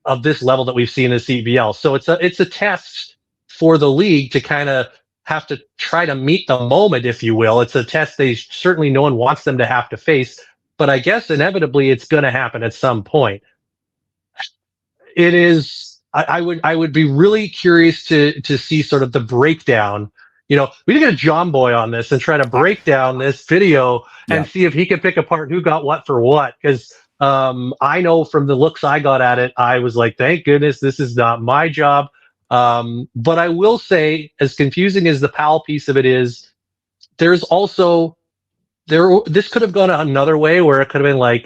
of this level that we've seen in the CBL. So it's a test for the league to kind of have to try to meet the moment, if you will. It's a test no one wants them to have to face, but I guess inevitably it's going to happen at some point. It is. I would be really curious to see sort of the breakdown. We can get a John Boy on this and try to break down this video and see if he can pick apart who got what for what. Because I know from the looks I got at it, I was like, thank goodness this is not my job. But I will say, as confusing as the Powell piece of it is, there's also this could have gone another way where it could have been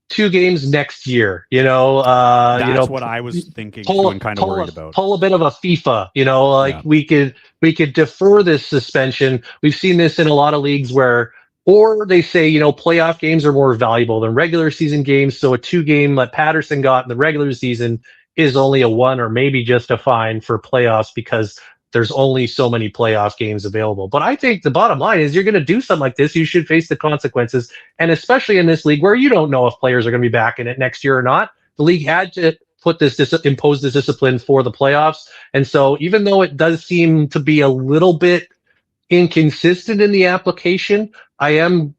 2 games next year. That's what I was thinking too, and kind of worried about. Pull a bit of a FIFA. We could defer this suspension. We've seen this in a lot of leagues or they say, playoff games are more valuable than regular season games. So a 2-game that Patterson got in the regular season is only a 1 or maybe just a fine for playoffs because there's only so many playoff games available. But I think the bottom line is you're going to do something like this, you should face the consequences. And especially in this league where you don't know if players are going to be back in it next year or not, the league had to impose this discipline for the playoffs. And so even though it does seem to be a little bit inconsistent in the application, I am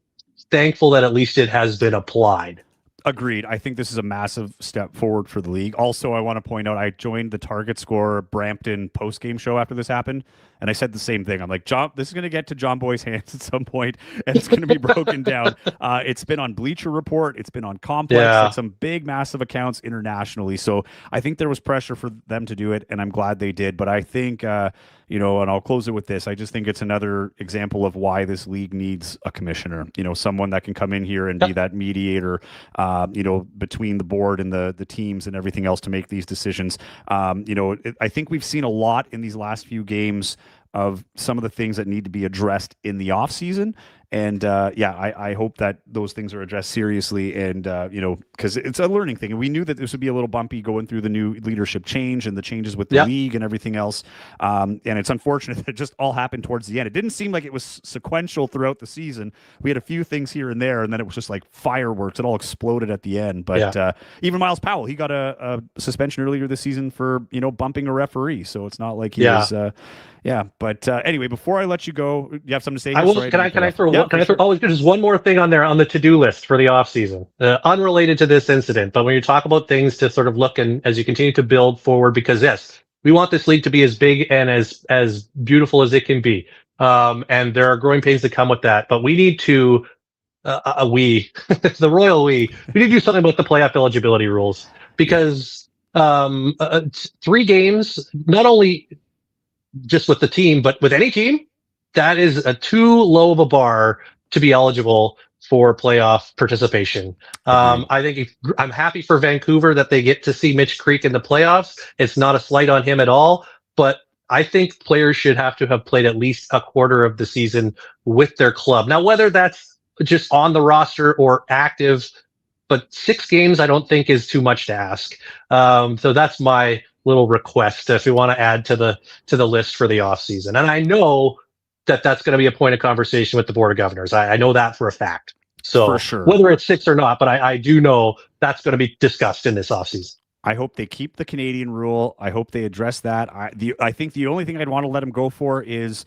thankful that at least it has been applied. Agreed. I think this is a massive step forward for the league. Also, I want to point out I joined the Target Score Brampton post-game show after this happened, and I said the same thing. I'm like, this is going to get to John Boy's hands at some point, and it's going to be broken down. It's been on Bleacher Report. It's been on Complex, like some big, massive accounts internationally. So I think there was pressure for them to do it, and I'm glad they did. But I think, and I'll close it with this. I just think it's another example of why this league needs a commissioner, someone that can come in here and be that mediator, between the board and the teams and everything else to make these decisions. I think we've seen a lot in these last few games of some of the things that need to be addressed in the off season. And I hope that those things are addressed seriously, and because it's a learning thing. And we knew that this would be a little bumpy going through the new leadership change and the changes with the league and everything else. And it's unfortunate that it just all happened towards the end. It didn't seem like it was sequential throughout the season. We had a few things here and there, and then it was just like fireworks. It all exploded at the end. But even Miles Powell, he got a suspension earlier this season for bumping a referee. So it's not like he was. But anyway, before I let you go, you have something to say? I will. Can I throw? Just one more thing on there on the to-do list for the off season, unrelated to this incident. But when you talk about things to sort of look and as you continue to build forward, because yes, we want this league to be as big and as beautiful as it can be, and there are growing pains that come with that. But we need to, the royal we need to do something about the playoff eligibility rules, because 3 games, not only just with the team, but with any team, that is too low of a bar to be eligible for playoff participation. I think I'm happy for Vancouver that they get to see Mitch Creek in the playoffs. It's not a slight on him at all, but I think players should have to have played at least a quarter of the season with their club. Now, whether that's just on the roster or active, but 6 games I don't think is too much to ask. So that's my little request if we want to add to the list for the offseason. And I know that's going to be a point of conversation with the Board of Governors. I know that for a fact. So for sure, whether it's 6 or not, but I do know that's going to be discussed in this offseason. I hope they keep the Canadian rule. I hope they address that. I think the only thing I'd want to let them go for is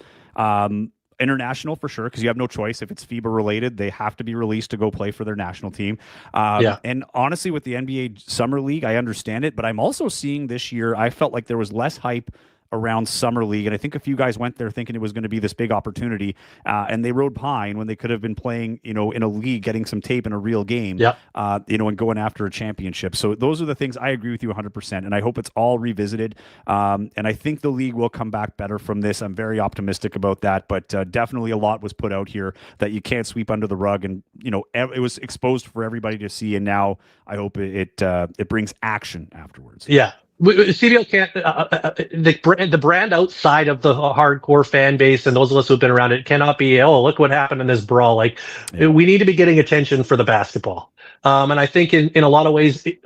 international, for sure, because you have no choice. If it's FIBA related, they have to be released to go play for their national team. And honestly, with the NBA Summer League, I understand it, but I'm also seeing this year, I felt like there was less hype around Summer League, and I think a few guys went there thinking it was going to be this big opportunity, and they rode pine when they could have been playing, in a league, getting some tape in a real game, and going after a championship. So those are the things I agree with you 100%, and I hope it's all revisited. And I think the league will come back better from this. I'm very optimistic about that, but definitely a lot was put out here that you can't sweep under the rug, and it was exposed for everybody to see. And now I hope it brings action afterwards. Yeah. CBL can't the brand outside of the hardcore fan base and those of us who've been around it cannot be, oh, look what happened in this brawl. We need to be getting attention for the basketball, and I think in a lot of ways the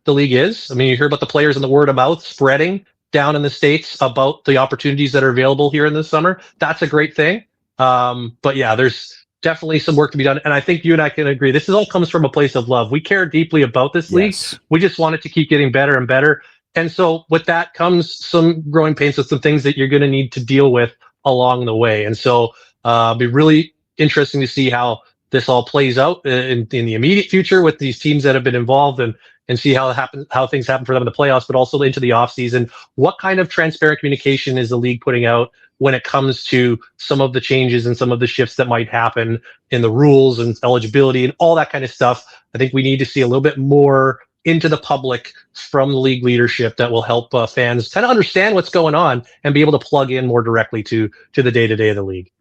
league is. I mean, you hear about the players and the word of mouth spreading down in the States about the opportunities that are available here in the summer. That's a great thing, but yeah, there's definitely some work to be done, and I think you and I can agree this all comes from a place of love. We care deeply about this league. We just want it to keep getting better and better. And so with that comes some growing pains with some things that you're going to need to deal with along the way. And so it'll be really interesting to see how this all plays out in the immediate future with these teams that have been involved, and see how things happen for them in the playoffs, but also into the offseason. What kind of transparent communication is the league putting out when it comes to some of the changes and some of the shifts that might happen in the rules and eligibility and all that kind of stuff? I think we need to see a little bit more into the public from the league leadership that will help fans kind of understand what's going on and be able to plug in more directly to the day-to-day of the league.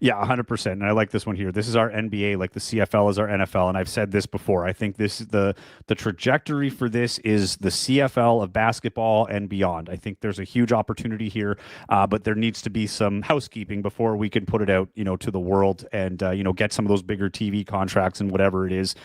Yeah, 100%. And I like this one here. This is our NBA, like the CFL is our NFL. And I've said this before. I think this is the trajectory for this is the CFL of basketball and beyond. I think there's a huge opportunity here, but there needs to be some housekeeping before we can put it out, to the world and, get some of those bigger TV contracts and whatever it is.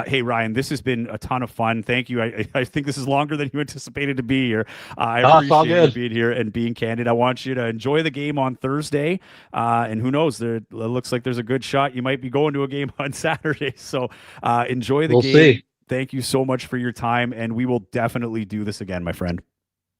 Hey, Ryan, this has been a ton of fun. Thank you. I think this is longer than you anticipated to be here. I appreciate you being here and being candid. I want you to enjoy the game on Thursday, and who knows, it looks like there's a good shot you might be going to a game on Saturday. So enjoy the game. See. thank you so much for your time, and we will definitely do this again, my friend.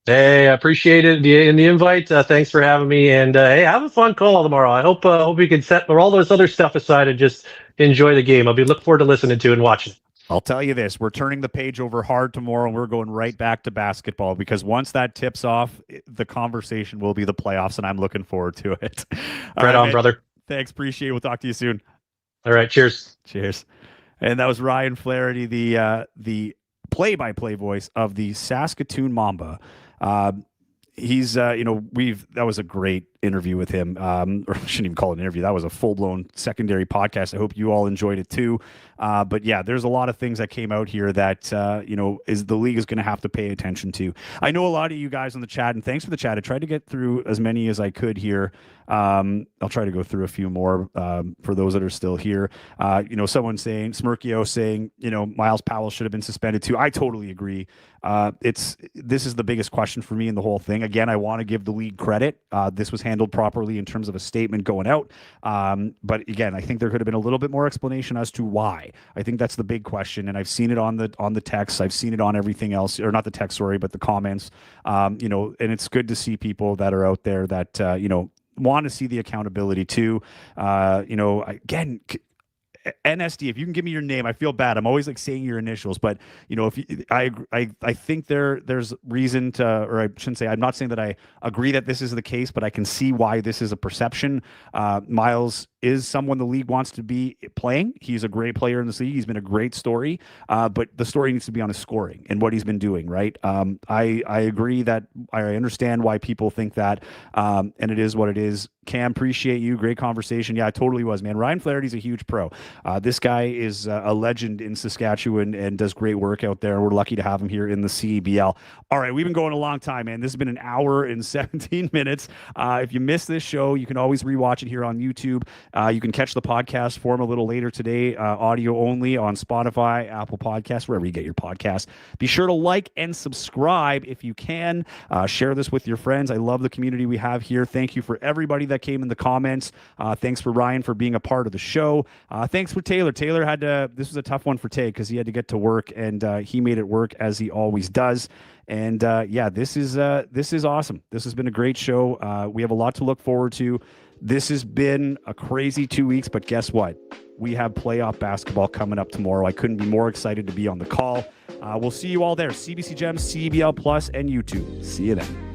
Hey, I appreciate it in the invite. Thanks for having me, and hey, have a fun call tomorrow. I hope we can set all those other stuff aside and just enjoy the game. I'll be looking forward to listening to and watching. I'll tell you this, we're turning the page over hard tomorrow, and we're going right back to basketball, because once that tips off, the conversation will be the playoffs, and I'm looking forward to it. Right on, brother. Thanks. Appreciate it. We'll talk to you soon. All right. Cheers. Cheers. And that was Ryan Flaherty, the play-by-play voice of the Saskatoon Mamba. He's, that was a great interview with him. Or I shouldn't even call it an interview. That was a full-blown secondary podcast. I hope you all enjoyed it too. But yeah, there's a lot of things that came out here that, is the league is going to have to pay attention to. I know a lot of you guys on the chat, and thanks for the chat. I tried to get through as many as I could here. I'll try to go through a few more for those that are still here. Someone saying, Smirkio saying, Miles Powell should have been suspended too. I totally agree. This is the biggest question for me in the whole thing. Again, I want to give the league credit. This was handled properly in terms of a statement going out. But again, I think there could have been a little bit more explanation as to why. I think that's the big question. And I've seen it on the text. I've seen it on everything else, or not the text, sorry, but the comments. And it's good to see people that are out there that, want to see the accountability too. Again, NSD, if you can give me your name, I feel bad. I'm always like saying your initials, but I think there's reason to, or I shouldn't say, I'm not saying that I agree that this is the case, but I can see why this is a perception. Miles is someone the league wants to be playing. He's a great player in this league. He's been a great story, but the story needs to be on his scoring and what he's been doing, right? I agree that I understand why people think that, and it is what it is. Cam, appreciate you. Great conversation. Yeah, it totally was, man. Ryan Flaherty's a huge pro. This guy is a legend in Saskatchewan and does great work out there. We're lucky to have him here in the CBL. All right, we've been going a long time, man. This has been an hour and 17 minutes. If you missed this show, you can always rewatch it here on YouTube. You can catch the podcast form a little later today, audio only on Spotify, Apple Podcasts, wherever you get your podcasts. Be sure to like and subscribe if you can. Share this with your friends. I love the community we have here. Thank you for everybody that came in the comments. Thanks for Ryan for being a part of the show. Thanks for Taylor. Taylor this was a tough one for Tay because he had to get to work, and he made it work as he always does. And this is awesome. This has been a great show. We have a lot to look forward to. This has been a crazy 2 weeks, but guess what? We have playoff basketball coming up tomorrow. I couldn't be more excited to be on the call. We'll see you all there. CBC Gems, CBL Plus, and YouTube. See you then.